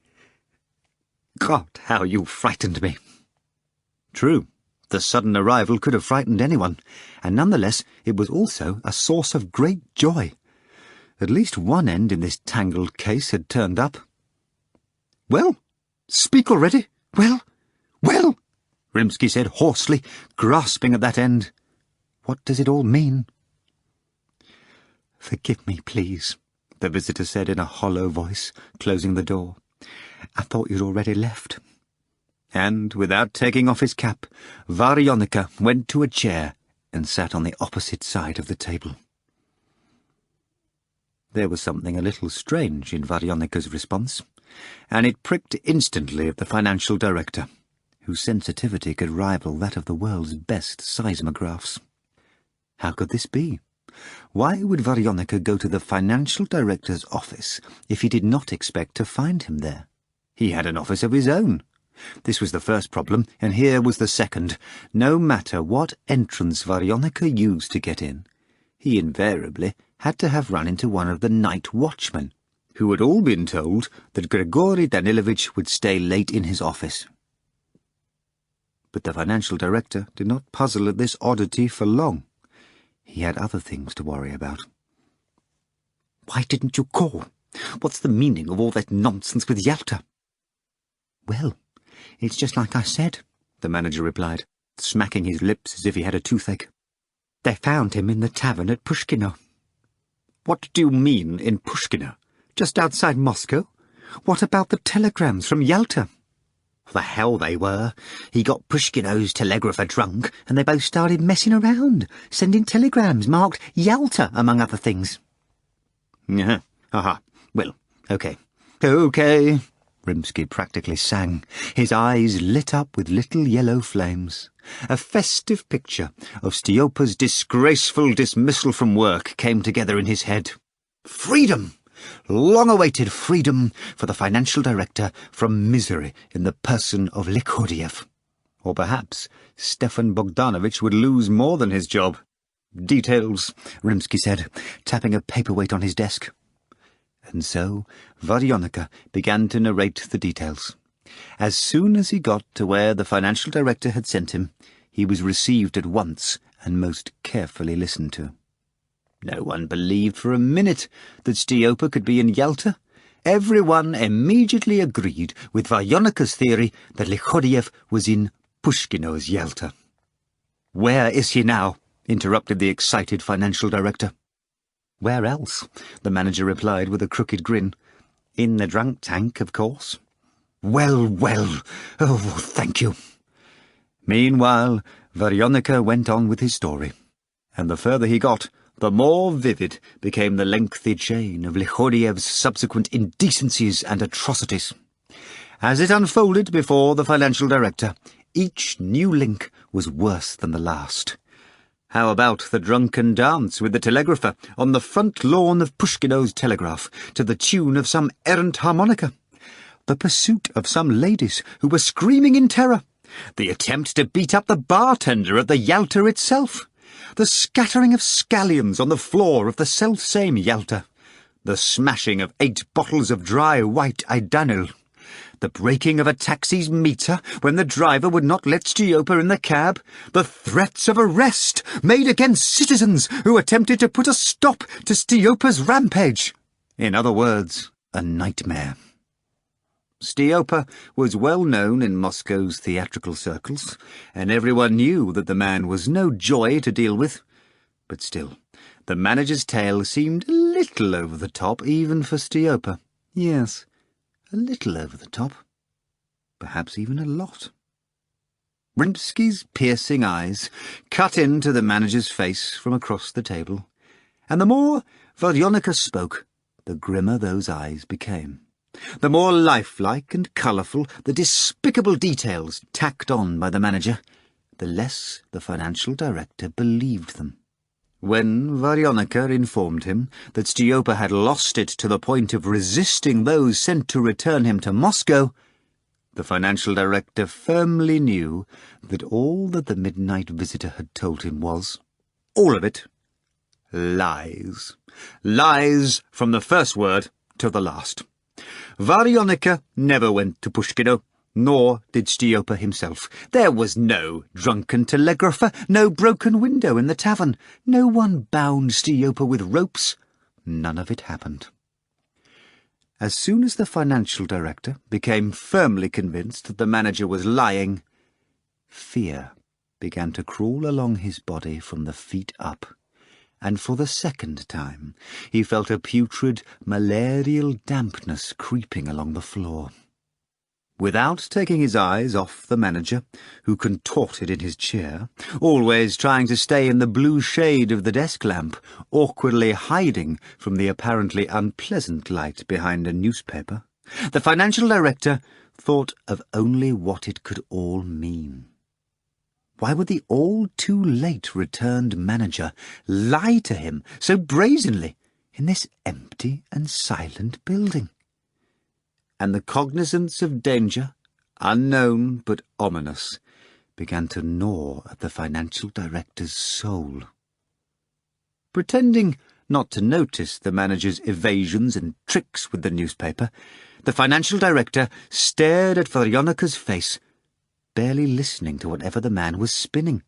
"God, how you frightened me." True, the sudden arrival could have frightened anyone, and nonetheless it was also a source of great joy. At least one end in this tangled case had turned up. "Well, speak already. Well, Rimsky said hoarsely, grasping at that end. "What does it all mean?" "Forgive me, please," the visitor said in a hollow voice, closing the door. "I thought you'd already left." And, without taking off his cap, Varyonika went to a chair and sat on the opposite side of the table. There was something a little strange in Varyonika's response, and it pricked instantly at the financial director, whose sensitivity could rival that of the world's best seismographs. How could this be? Why would Varyonika go to the financial director's office if he did not expect to find him there? He had an office of his own. This was the first problem, and here was the second. No matter what entrance Varyonika used to get in, he invariably had to have run into one of the night watchmen, who had all been told that Grigory Danilovich would stay late in his office. But the financial director did not puzzle at this oddity for long. He had other things to worry about. "Why didn't you call? What's the meaning of all that nonsense with Yalta?" "Well, it's just like I said," the manager replied, smacking his lips as if he had a toothache. "They found him in the tavern at Pushkino." "What do you mean, in Pushkino? Just outside Moscow? What about the telegrams from Yalta?" "The hell they were. He got Pushkino's telegrapher drunk, and they both started messing around, sending telegrams marked Yalta, among other things." "Yeah, well, okay, Rimsky practically sang. His eyes lit up with little yellow flames. A festive picture of Stiopa's disgraceful dismissal from work came together in his head. Freedom! Long-awaited freedom for the financial director from misery in the person of Likodiev. Or perhaps Stefan Bogdanovich would lose more than his job. "Details," Rimsky said, tapping a paperweight on his desk. And so Varyonika began to narrate the details. As soon as he got to where the financial director had sent him, he was received at once and most carefully listened to. No one believed for a minute that Stiopa could be in Yalta. Everyone immediately agreed with Varyonika's theory that Likhodiev was in Pushkino's Yalta. "Where is he now?" interrupted the excited financial director. "Where else?" the manager replied with a crooked grin. "In the drunk tank, of course." "Well, well. Oh, thank you." Meanwhile, Varyonika went on with his story, and the further he got, the more vivid became the lengthy chain of Likhodiev's subsequent indecencies and atrocities. As it unfolded before the financial director, each new link was worse than the last. How about the drunken dance with the telegrapher on the front lawn of Pushkino's telegraph to the tune of some errant harmonica? The pursuit of some ladies who were screaming in terror? The attempt to beat up the bartender at the Yalta itself? The scattering of scallions on the floor of the self-same Yalta? The smashing of 8 bottles of dry white Idanil? The breaking of a taxi's meter when the driver would not let Stiopa in the cab? The threats of arrest made against citizens who attempted to put a stop to Stiopa's rampage? In other words, a nightmare. Stiopa was well known in Moscow's theatrical circles, and everyone knew that the man was no joy to deal with. But still, the manager's tale seemed a little over the top even for Stiopa. Yes, a little over the top. Perhaps even a lot. Rimsky's piercing eyes cut into the manager's face from across the table, and the more Varyonika spoke, the grimmer those eyes became. The more lifelike and colourful the despicable details tacked on by the manager, the less the financial director believed them. When Varyonika informed him that Stiopa had lost it to the point of resisting those sent to return him to Moscow, the financial director firmly knew that all that the midnight visitor had told him was, all of it, lies. Lies from the first word to the last. Varyonika never went to Pushkino, nor did Stiopa himself. There was no drunken telegrapher, no broken window in the tavern. No one bound Stiopa with ropes. None of it happened. As soon as the financial director became firmly convinced that the manager was lying, fear began to crawl along his body from the feet up, and for the second time he felt a putrid malarial dampness creeping along the floor. Without taking his eyes off the manager, who contorted in his chair, always trying to stay in the blue shade of the desk lamp, awkwardly hiding from the apparently unpleasant light behind a newspaper, the financial director thought of only what it could all mean. Why would the all-too-late returned manager lie to him so brazenly in this empty and silent building? And the cognizance of danger, unknown but ominous, began to gnaw at the financial director's soul. Pretending not to notice the manager's evasions and tricks with the newspaper, the financial director stared at Varyonika's face, barely listening to whatever the man was spinning.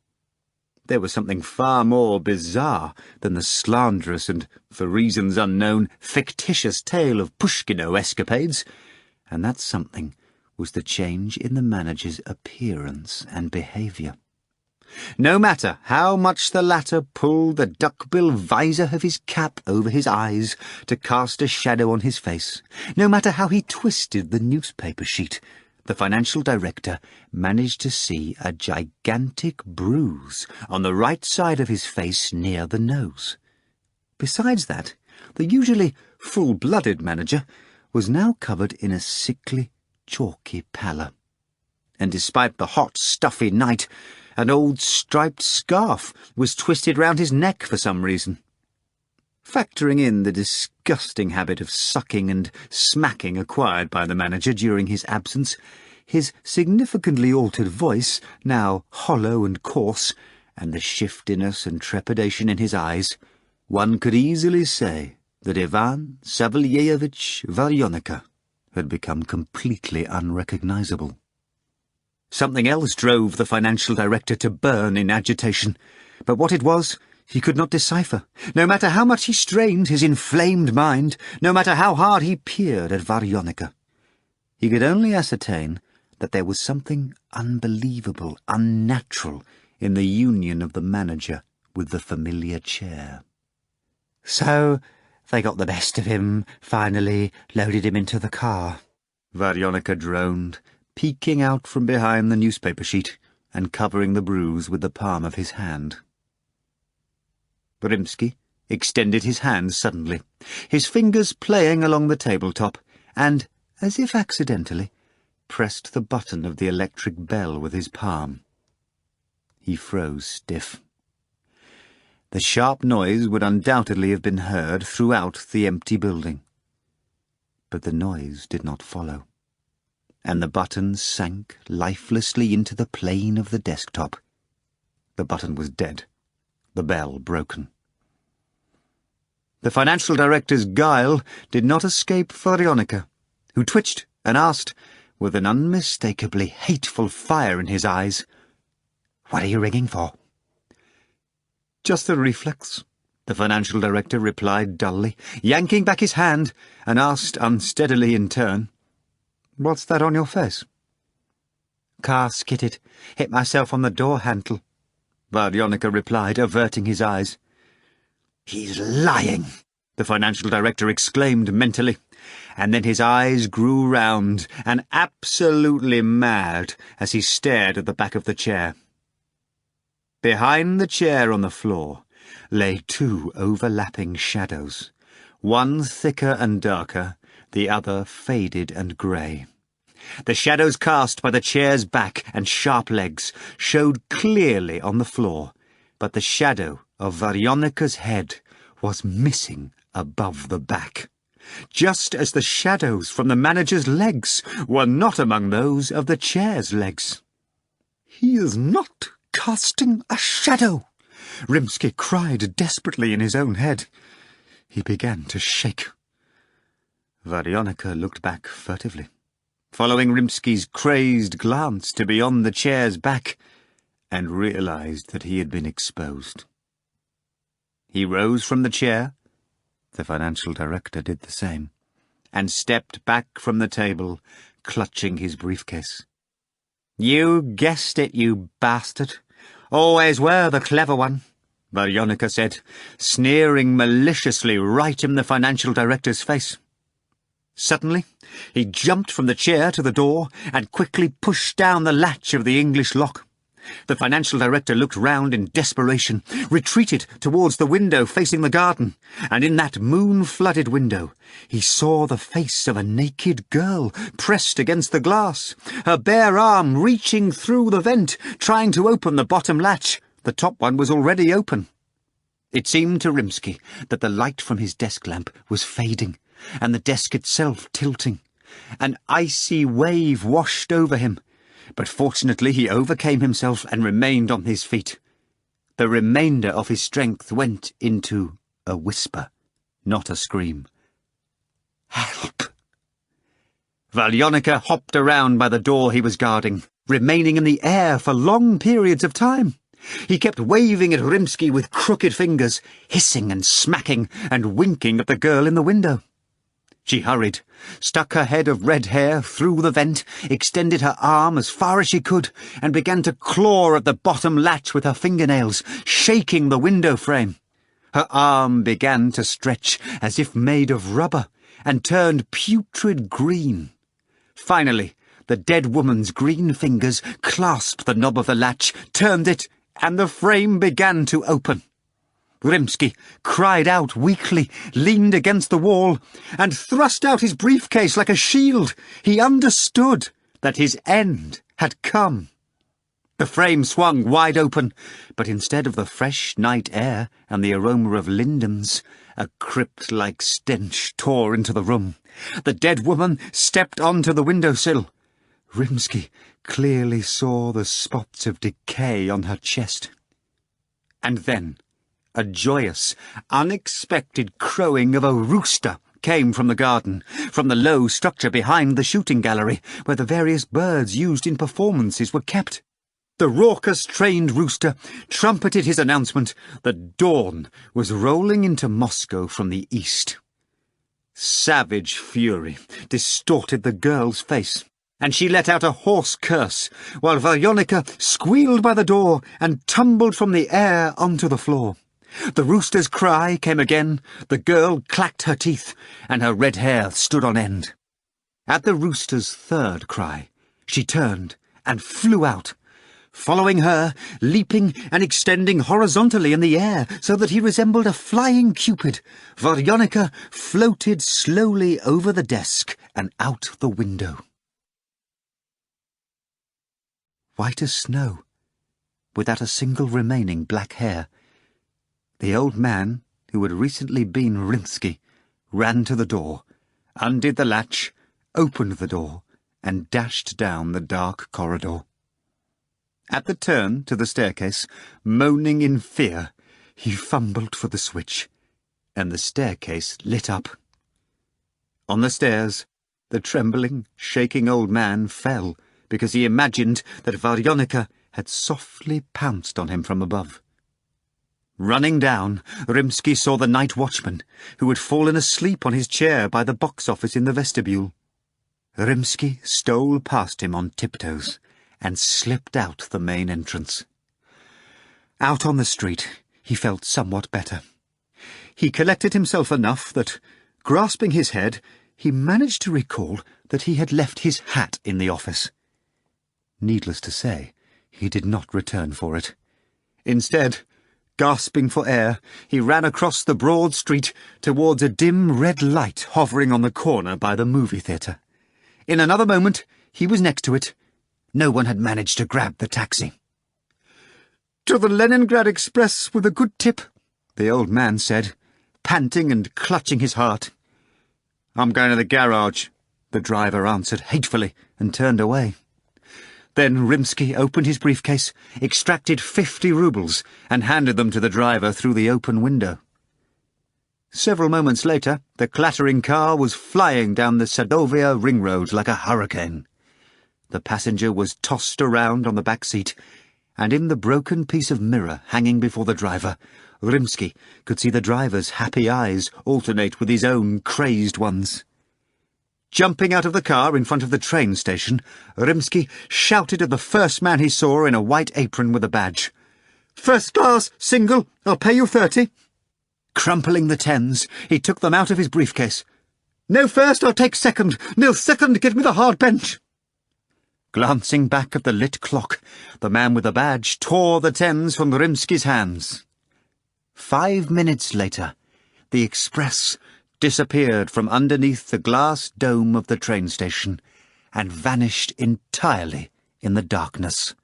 There was something far more bizarre than the slanderous and, for reasons unknown, fictitious tale of Pushkino escapades, and that something was the change in the manager's appearance and behaviour. No matter how much the latter pulled the duckbill visor of his cap over his eyes to cast a shadow on his face, no matter how he twisted the newspaper sheet, the financial director managed to see a gigantic bruise on the right side of his face near the nose. Besides that, the usually full-blooded manager was now covered in a sickly, chalky pallor. And despite the hot, stuffy night, an old striped scarf was twisted round his neck for some reason. Factoring in the disgusting habit of sucking and smacking acquired by the manager during his absence, his significantly altered voice, now hollow and coarse, and the shiftiness and trepidation in his eyes, one could easily say that Ivan Savelyevich Varyonika, had become completely unrecognizable. Something else drove the financial director to burn in agitation, but what it was, he could not decipher. No matter how much he strained his inflamed mind, no matter how hard he peered at Varyonika, he could only ascertain that there was something unbelievable, unnatural in the union of the manager with the familiar chair. So they got the best of him, finally loaded him into the car. Varyonika droned, peeking out from behind the newspaper sheet and covering the bruise with the palm of his hand. Rimsky extended his hand suddenly, his fingers playing along the tabletop, and, as if accidentally, pressed the button of the electric bell with his palm. He froze stiff. The sharp noise would undoubtedly have been heard throughout the empty building. But the noise did not follow, and the button sank lifelessly into the plane of the desktop. The button was dead, the bell broken. The financial director's guile did not escape Varyonika, who twitched and asked, with an unmistakably hateful fire in his eyes, "What are you ringing for?" "Just a reflex," the financial director replied dully, yanking back his hand, and asked unsteadily in turn, "What's that on your face?" "Car skidded. Hit myself on the door handle," Varyonika replied, averting his eyes. "He's lying," the financial director exclaimed mentally, and then his eyes grew round and absolutely mad as he stared at the back of the chair. Behind the chair on the floor lay two overlapping shadows, one thicker and darker, the other faded and grey. The shadows cast by the chair's back and sharp legs showed clearly on the floor, but the shadow of Varyonika's head was missing above the back, just as the shadows from the manager's legs were not among those of the chair's legs. "He is not casting a shadow!" Rimsky cried desperately in his own head. He began to shake. Varyonika looked back furtively, following Rimsky's crazed glance to beyond the chair's back, and realized that he had been exposed. He rose from the chair, the financial director did the same, and stepped back from the table, clutching his briefcase. "You guessed it, you bastard. Always were the clever one," Varyonika said, sneering maliciously right in the financial director's face. Suddenly, he jumped from the chair to the door and quickly pushed down the latch of the English lock. The financial director looked round in desperation, retreated towards the window facing the garden, and in that moon-flooded window he saw the face of a naked girl pressed against the glass, her bare arm reaching through the vent, trying to open the bottom latch. The top one was already open. It seemed to Rimsky that the light from his desk lamp was fading, and the desk itself tilting. An icy wave washed over him, but fortunately he overcame himself and remained on his feet. The remainder of his strength went into a whisper, not a scream. "Help!" Varyonika hopped around by the door he was guarding, remaining in the air for long periods of time. He kept waving at Rimsky with crooked fingers, hissing and smacking and winking at the girl in the window. She hurried, stuck her head of red hair through the vent, extended her arm as far as she could, and began to claw at the bottom latch with her fingernails, shaking the window frame. Her arm began to stretch as if made of rubber, and turned putrid green. Finally, the dead woman's green fingers clasped the knob of the latch, turned it, and the frame began to open. Rimsky cried out weakly, leaned against the wall, and thrust out his briefcase like a shield. He understood that his end had come. The frame swung wide open, but instead of the fresh night air and the aroma of lindens, a crypt-like stench tore into the room. The dead woman stepped onto the windowsill. Rimsky clearly saw the spots of decay on her chest. And then a joyous, unexpected crowing of a rooster came from the garden, from the low structure behind the shooting gallery, where the various birds used in performances were kept. The raucous trained rooster trumpeted his announcement that dawn was rolling into Moscow from the east. Savage fury distorted the girl's face, and she let out a hoarse curse, while Varyonika squealed by the door and tumbled from the air onto the floor. The rooster's cry came again, the girl clacked her teeth, and her red hair stood on end. At the rooster's third cry, she turned and flew out, following her, leaping and extending horizontally in the air so that he resembled a flying cupid. Varyonika floated slowly over the desk and out the window. White as snow, without a single remaining black hair, the old man, who had recently been Rimsky, ran to the door, undid the latch, opened the door, and dashed down the dark corridor. At the turn to the staircase, moaning in fear, he fumbled for the switch, and the staircase lit up. On the stairs, the trembling, shaking old man fell because he imagined that Varyonika had softly pounced on him from above. Running down, Rimsky saw the night watchman, who had fallen asleep on his chair by the box office in the vestibule. Rimsky stole past him on tiptoes and slipped out the main entrance. Out on the street, he felt somewhat better. He collected himself enough that, grasping his head, he managed to recall that he had left his hat in the office. Needless to say, he did not return for it. Instead, gasping for air, he ran across the broad street towards a dim red light hovering on the corner by the movie theatre. In another moment, he was next to it. No one had managed to grab the taxi. "To the Leningrad Express with a good tip," the old man said, panting and clutching his heart. "I'm going to the garage," the driver answered hatefully and turned away. Then Rimsky opened his briefcase, extracted 50 rubles, and handed them to the driver through the open window. Several moments later, the clattering car was flying down the Sadovaya ring road like a hurricane. The passenger was tossed around on the back seat, and in the broken piece of mirror hanging before the driver, Rimsky could see the driver's happy eyes alternate with his own crazed ones. Jumping out of the car in front of the train station, Rimsky shouted at the first man he saw in a white apron with a badge. "First class, single, I'll pay you 30. Crumpling the tens, he took them out of his briefcase. "No first, I'll take second. No second, get me the hard bench." Glancing back at the lit clock, the man with the badge tore the tens from Rimsky's hands. 5 minutes later, the express disappeared from underneath the glass dome of the train station and vanished entirely in the darkness.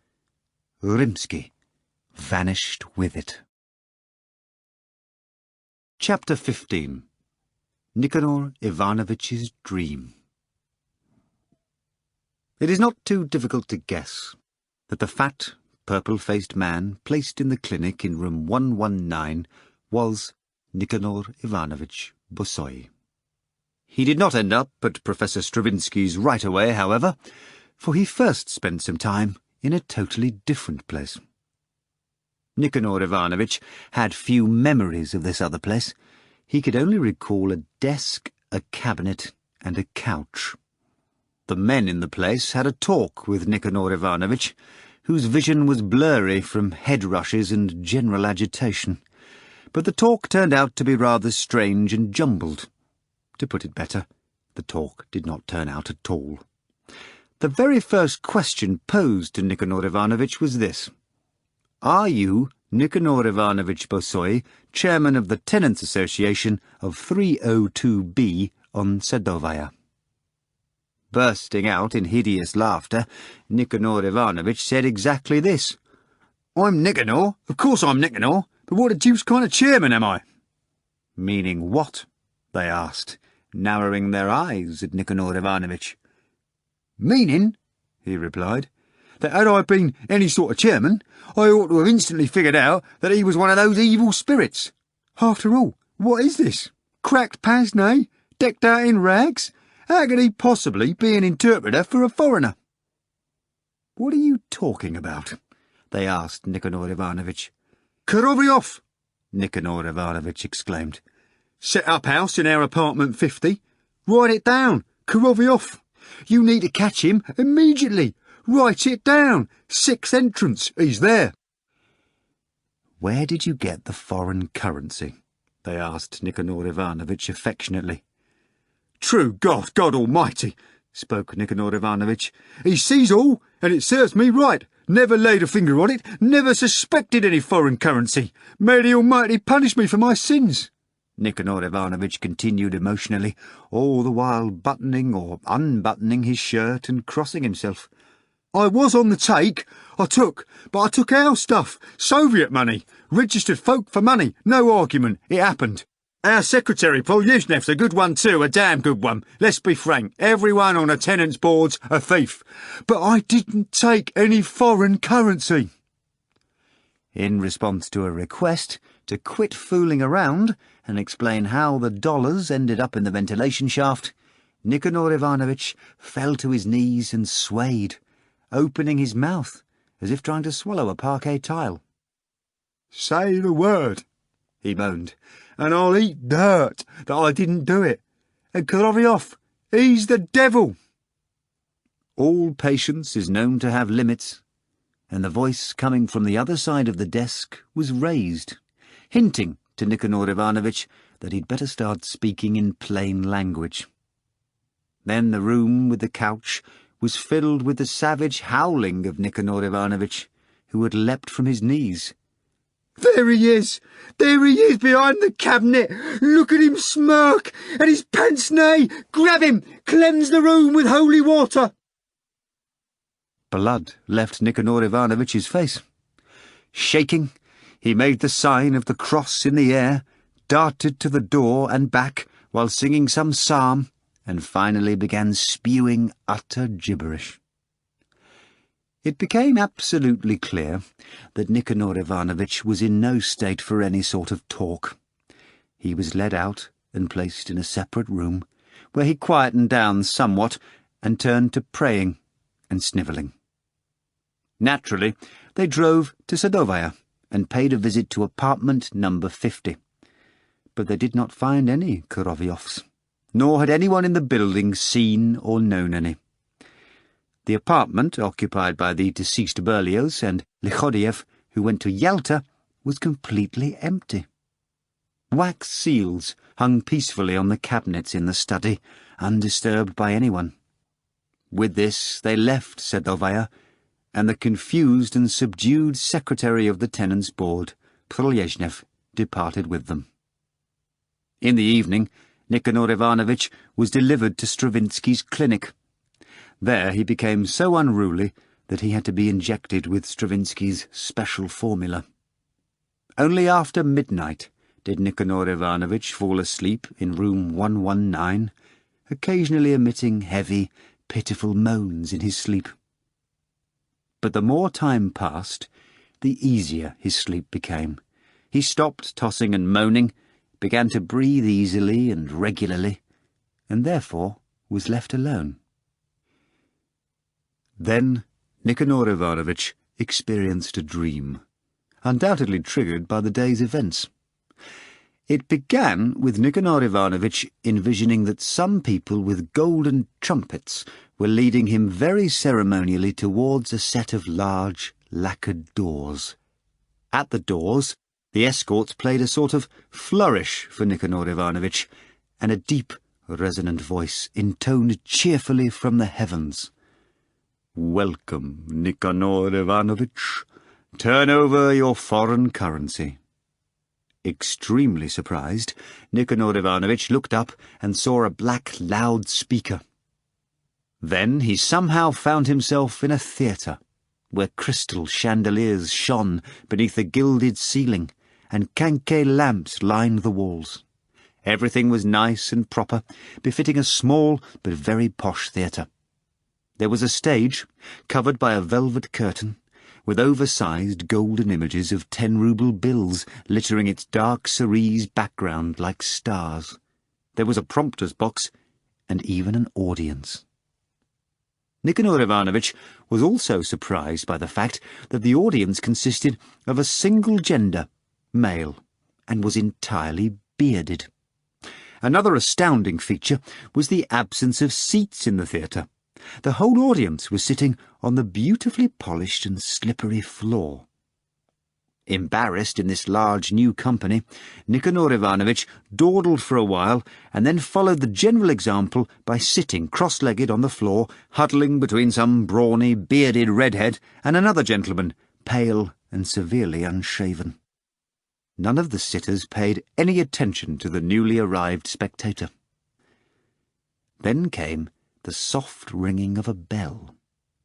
Rimsky vanished with it. Chapter 15. Nikanor Ivanovitch's Dream. It is not too difficult to guess that the fat, purple-faced man placed in the clinic in room 119 was Nikanor Ivanovitch Bosoy. He did not end up at Professor Stravinsky's right away, however, for he first spent some time in a totally different place. Nikanor Ivanovitch had few memories of this other place. He could only recall a desk, a cabinet, and a couch. The men in the place had a talk with Nikanor Ivanovitch, whose vision was blurry from head rushes and general agitation. But the talk turned out to be rather strange and jumbled. To put it better, the talk did not turn out at all. The very first question posed to Nikanor Ivanovitch was this: "Are you, Nikanor Ivanovitch Bosoy, chairman of the Tenants' Association of 302B on Sadovaya?" Bursting out in hideous laughter, Nikanor Ivanovitch said exactly this. "I'm Nikanor, of course I'm Nikanor, but what a deuce kind of chairman am I?" "Meaning what?" they asked, narrowing their eyes at Nikanor Ivanovitch. "Meaning," he replied, "that had I been any sort of chairman, I ought to have instantly figured out that he was one of those evil spirits. After all, what is this? Cracked pince-nez? decked out in rags? How could he possibly be an interpreter for a foreigner?" "What are you talking about?" they asked Nikanor Ivanovitch. "Korovyov!" Nikanor Ivanovitch exclaimed. "Set up house in our apartment 50. Write it down. Korovyov. You need to catch him immediately. Write it down. 6th entrance. He's there." "Where did you get the foreign currency?" they asked Nikanor Ivanovitch affectionately. "True God, God Almighty," spoke Nikanor Ivanovitch. "He sees all, and it serves me right. Never laid a finger on it, never suspected any foreign currency. May the Almighty punish me for my sins." Nikanor Ivanovitch continued emotionally, all the while buttoning or unbuttoning his shirt and crossing himself. "I was on the take. I took our stuff. Soviet money. Registered folk for money. No argument. It happened. Our secretary, Polyushnev's a good one too, a damn good one. Let's be frank, everyone on a tenant's board's a thief. But I didn't take any foreign currency." In response to a request to quit fooling around and explain how the dollars ended up in the ventilation shaft, Nikanor Ivanovitch fell to his knees and swayed, opening his mouth as if trying to swallow a parquet tile. "Say the word," he moaned, "and I'll eat dirt that I didn't do it. And Korovyov, he's the devil." All patience is known to have limits, and the voice coming from the other side of the desk was raised, hinting to Nikanor Ivanovitch that he'd better start speaking in plain language. Then the room with the couch was filled with the savage howling of Nikanor Ivanovitch, who had leapt from his knees. "There he is! There he is behind the cabinet! Look at him smirk! And his pince-nez! Grab him! Cleanse the room with holy water!" Blood left Nikanor Ivanovitch's face. Shaking, he made the sign of the cross in the air, darted to the door and back while singing some psalm, and finally began spewing utter gibberish. It became absolutely clear that Nikanor Ivanovitch was in no state for any sort of talk. He was led out and placed in a separate room, where he quietened down somewhat and turned to praying and snivelling. Naturally, they drove to Sadovaya and paid a visit to apartment number 50. But they did not find any Korovyovs, nor had anyone in the building seen or known any. The apartment, occupied by the deceased Berlioz and Lichodiev, who went to Yalta, was completely empty. Wax seals hung peacefully on the cabinets in the study, undisturbed by anyone. With this they left Sadovaya, and the confused and subdued secretary of the tenants' board, Polyezhnev, departed with them. In the evening, Nikanor Ivanovitch was delivered to Stravinsky's clinic. There he became so unruly that he had to be injected with Stravinsky's special formula. Only after midnight did Nikanor Ivanovitch fall asleep in room 119, occasionally emitting heavy, pitiful moans in his sleep. But the more time passed, the easier his sleep became. He stopped tossing and moaning, began to breathe easily and regularly, and therefore was left alone. Then Nikanor Ivanovitch experienced a dream, undoubtedly triggered by the day's events. It began with Nikanor Ivanovitch envisioning that some people with golden trumpets were leading him very ceremonially towards a set of large, lacquered doors. At the doors, the escorts played a sort of flourish for Nikanor Ivanovitch, and a deep, resonant voice intoned cheerfully from the heavens. "Welcome, Nikanor Ivanovitch. Turn over your foreign currency." Extremely surprised, Nikanor Ivanovitch looked up and saw a black loudspeaker. Then he somehow found himself in a theatre, where crystal chandeliers shone beneath the gilded ceiling, and canquet lamps lined the walls. Everything was nice and proper, befitting a small but very posh theatre. There was a stage, covered by a velvet curtain, with oversized golden images of 10-ruble bills littering its dark cerise background like stars. There was a prompter's box, and even an audience. Nikanor Ivanovich was also surprised by the fact that the audience consisted of a single gender, male, and was entirely bearded. Another astounding feature was the absence of seats in the theatre. The whole audience was sitting on the beautifully polished and slippery floor. Embarrassed in this large new company, Nikanor Ivanovich dawdled for a while and then followed the general example by sitting cross-legged on the floor, huddling between some brawny, bearded redhead and another gentleman, pale and severely unshaven. None of the sitters paid any attention to the newly arrived spectator. Then came the soft ringing of a bell,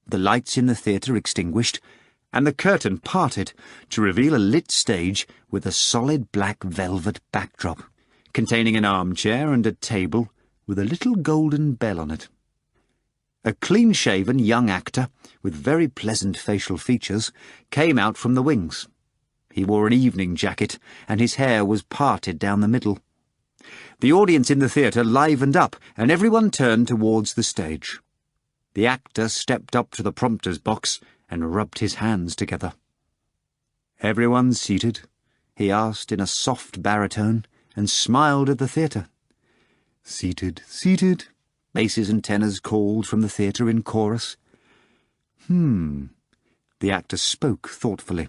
the lights in the theatre extinguished, and the curtain parted to reveal a lit stage with a solid black velvet backdrop, containing an armchair and a table with a little golden bell on it. A clean-shaven young actor, with very pleasant facial features, came out from the wings. He wore an evening jacket, and his hair was parted down the middle. The audience in the theatre livened up, and everyone turned towards the stage. The actor stepped up to the prompter's box and rubbed his hands together. "Everyone seated?" he asked in a soft baritone, and smiled at the theatre. "Seated, seated," basses and tenors called from the theatre in chorus. The actor spoke thoughtfully.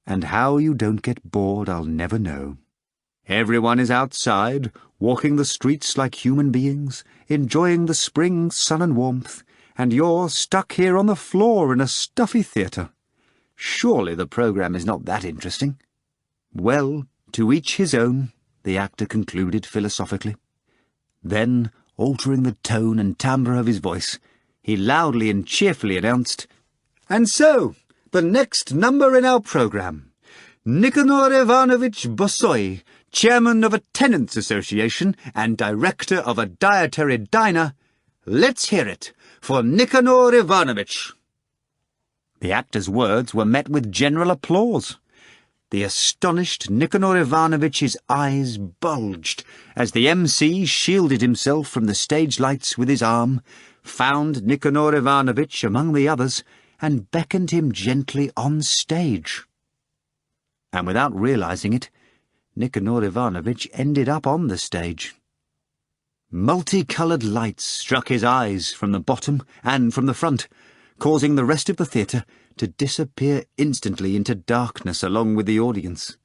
"And how you don't get bored I'll never know. Everyone is outside, walking the streets like human beings, enjoying the spring sun and warmth, and you're stuck here on the floor in a stuffy theatre. Surely the programme is not that interesting." "Well, to each his own," the actor concluded philosophically. Then, altering the tone and timbre of his voice, he loudly and cheerfully announced, "And so, the next number in our programme, Nikanor Ivanovich Bosoy, chairman of a tenants' association and director of a dietary diner. Let's hear it for Nikanor Ivanovich." The actor's words were met with general applause. The astonished Nikanor Ivanovich's eyes bulged as the MC shielded himself from the stage lights with his arm, found Nikanor Ivanovich among the others, and beckoned him gently on stage. And without realizing it, Nikanor Ivanovich ended up on the stage. Multicoloured lights struck his eyes from the bottom and from the front, causing the rest of the theatre to disappear instantly into darkness along with the audience.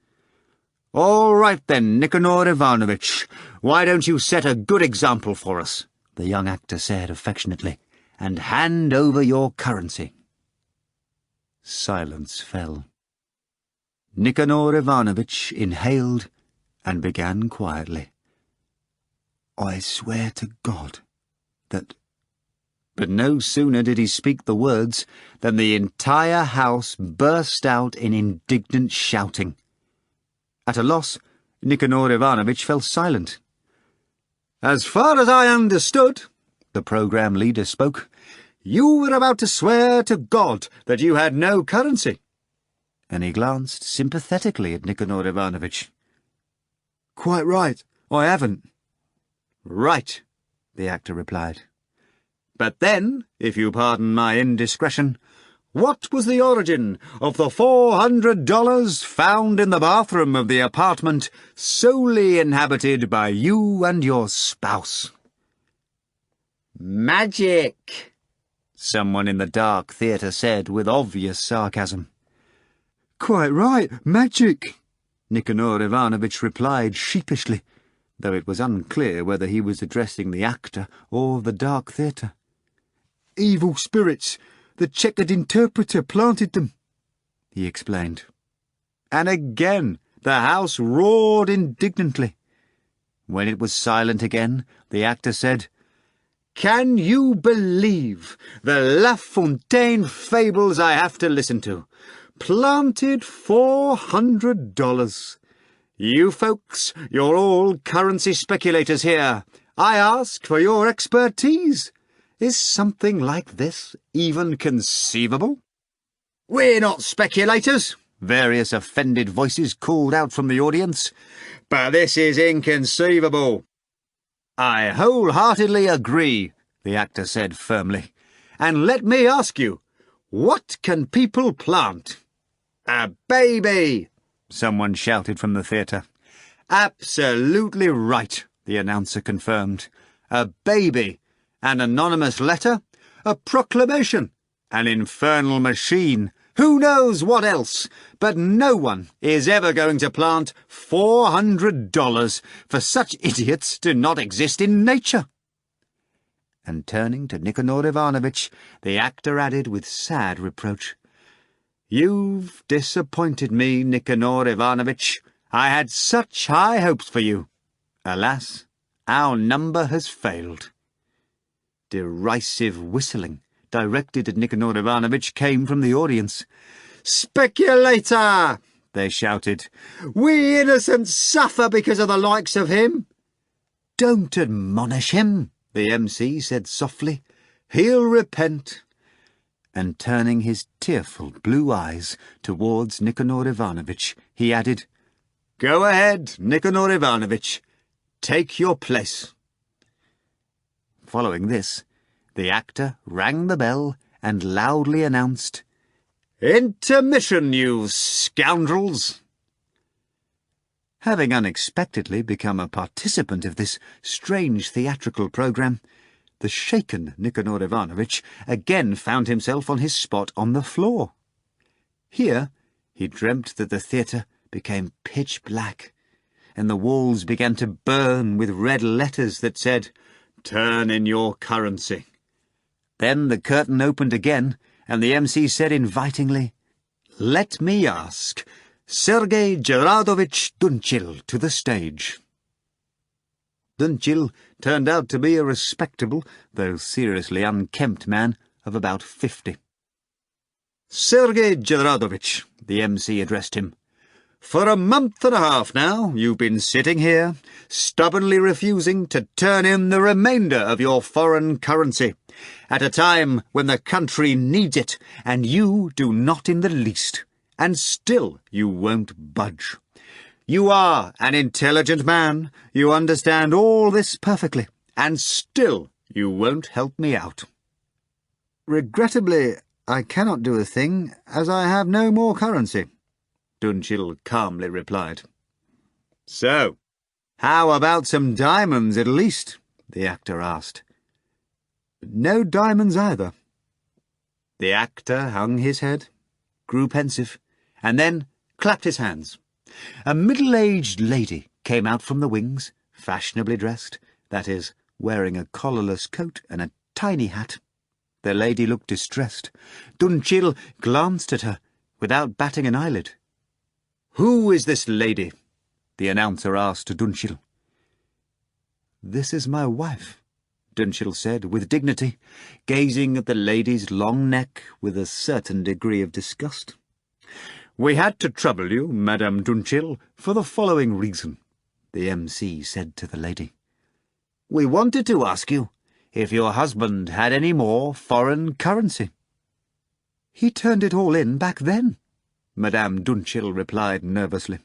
"All right then, Nikanor Ivanovich, why don't you set a good example for us?" the young actor said affectionately, "and hand over your currency." Silence fell. Nikanor Ivanovich inhaled and began quietly. "I swear to God that—" But no sooner did he speak the words than the entire house burst out in indignant shouting. At a loss, Nikanor Ivanovich fell silent. "As far as I understood," the programme leader spoke, "you were about to swear to God that you had no currency." And he glanced sympathetically at Nikanor Ivanovich. "Quite right, I haven't." "Right," the actor replied. "But then, if you pardon my indiscretion, what was the origin of the $400 found in the bathroom of the apartment solely inhabited by you and your spouse?" "Magic," someone in the dark theatre said with obvious sarcasm. "Quite right, magic," Nikanor Ivanovich replied sheepishly, though it was unclear whether he was addressing the actor or the dark theatre. "Evil spirits, the checkered interpreter planted them," he explained. And again the house roared indignantly. When it was silent again, the actor said, "Can you believe the La Fontaine fables I have to listen to? Planted $400. You folks, you're all currency speculators here. I ask for your expertise. Is something like this even conceivable?" "We're not speculators," various offended voices called out from the audience. "But this is inconceivable." I wholeheartedly agree, the actor said firmly. And let me ask you, what can people plant? A baby, someone shouted from the theatre. Absolutely right, the announcer confirmed. A baby, an anonymous letter, a proclamation, an infernal machine, who knows what else, but no one is ever going to plant $400, for such idiots do not exist in nature. And turning to Nicanor Ivanovich, the actor added with sad reproach, You've disappointed me, Nicanor Ivanovich. I had such high hopes for you. Alas, our number has failed. Derisive whistling, directed at Nicanor Ivanovich, came from the audience. Speculator! They shouted. We innocents suffer because of the likes of him. Don't admonish him, the MC said softly. He'll repent. And turning his tearful blue eyes towards Nicanor Ivanovich, he added, Go ahead, Nicanor Ivanovich. Take your place. Following this, the actor rang the bell and loudly announced, Intermission, you scoundrels! Having unexpectedly become a participant of this strange theatrical programme, the shaken Nicanor Ivanovich again found himself on his spot on the floor. Here he dreamt that the theatre became pitch black, and the walls began to burn with red letters that said, Turn in your currency. Then the curtain opened again, and the MC said invitingly, Let me ask Sergei Gerardovich Dunchil to the stage. Dunchil turned out to be a respectable, though seriously unkempt man of about 50. Sergei Gerardovich, the MC addressed him, for a month and a half now you've been sitting here, stubbornly refusing to turn in the remainder of your foreign currency, at a time when the country needs it, and you do not in the least, and still you won't budge. You are an intelligent man, you understand all this perfectly, and still you won't help me out. Regrettably, I cannot do a thing, as I have no more currency, Dunchil calmly replied. So, how about some diamonds at least? The actor asked. No diamonds either. The actor hung his head, grew pensive, and then clapped his hands. A middle-aged lady came out from the wings, fashionably dressed, that is, wearing a collarless coat and a tiny hat. The lady looked distressed. Dunchil glanced at her, without batting an eyelid. Who is this lady? The announcer asked Dunchil. This is my wife, Dunchil said with dignity, gazing at the lady's long neck with a certain degree of disgust. We had to trouble you, Madame Dunchil, for the following reason, the MC said to the lady. We wanted to ask you if your husband had any more foreign currency. He turned it all in back then, Madame Dunchil replied nervously.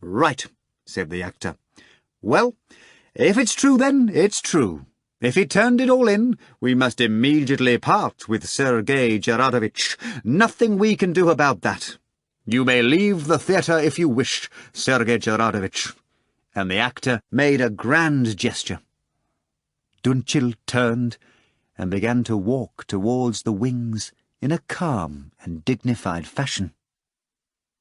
Right, said the actor. Well, if it's true then, it's true. If he turned it all in, we must immediately part with Sergei Gerardovich. Nothing we can do about that. You may leave the theatre if you wish, Sergei Gerardovich. And the actor made a grand gesture. Dunchil turned and began to walk towards the wings in a calm and dignified fashion.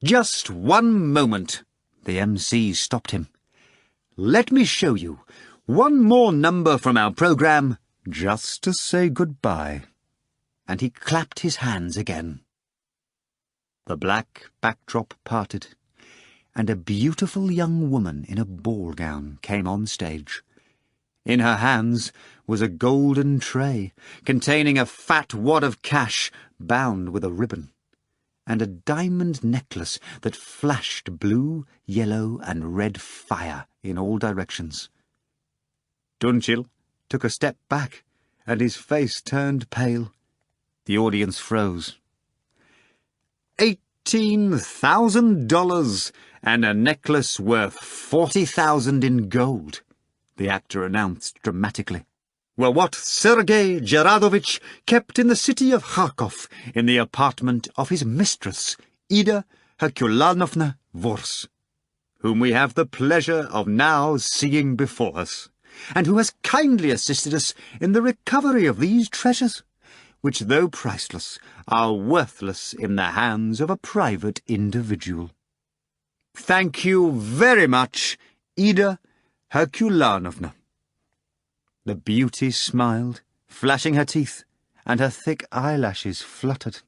Just one moment, the MC stopped him. Let me show you one more number from our programme, just to say goodbye. And he clapped his hands again. The black backdrop parted, and a beautiful young woman in a ball gown came on stage. In her hands was a golden tray containing a fat wad of cash bound with a ribbon, and a diamond necklace that flashed blue, yellow, and red fire in all directions. Dunchil took a step back, and his face turned pale. The audience froze. $18,000 and a necklace worth $40,000 in gold, the actor announced dramatically, were what Sergei Geradovich kept in the city of Kharkov in the apartment of his mistress, Ida Herkulanovna Vors, whom we have the pleasure of now seeing before us, and who has kindly assisted us in the recovery of these treasures, which, though priceless, are worthless in the hands of a private individual. Thank you very much, Ida Herkulanovna. The beauty smiled, flashing her teeth, and her thick eyelashes fluttered.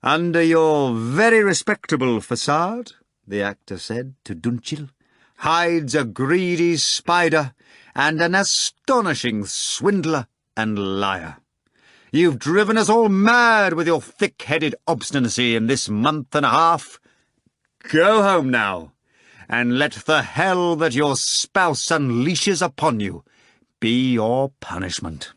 Under your very respectable facade, the actor said to Dunchil, hides a greedy spider and an astonishing swindler and liar. You've driven us all mad with your thick-headed obstinacy in this month and a half. Go home now, and let the hell that your spouse unleashes upon you be your punishment.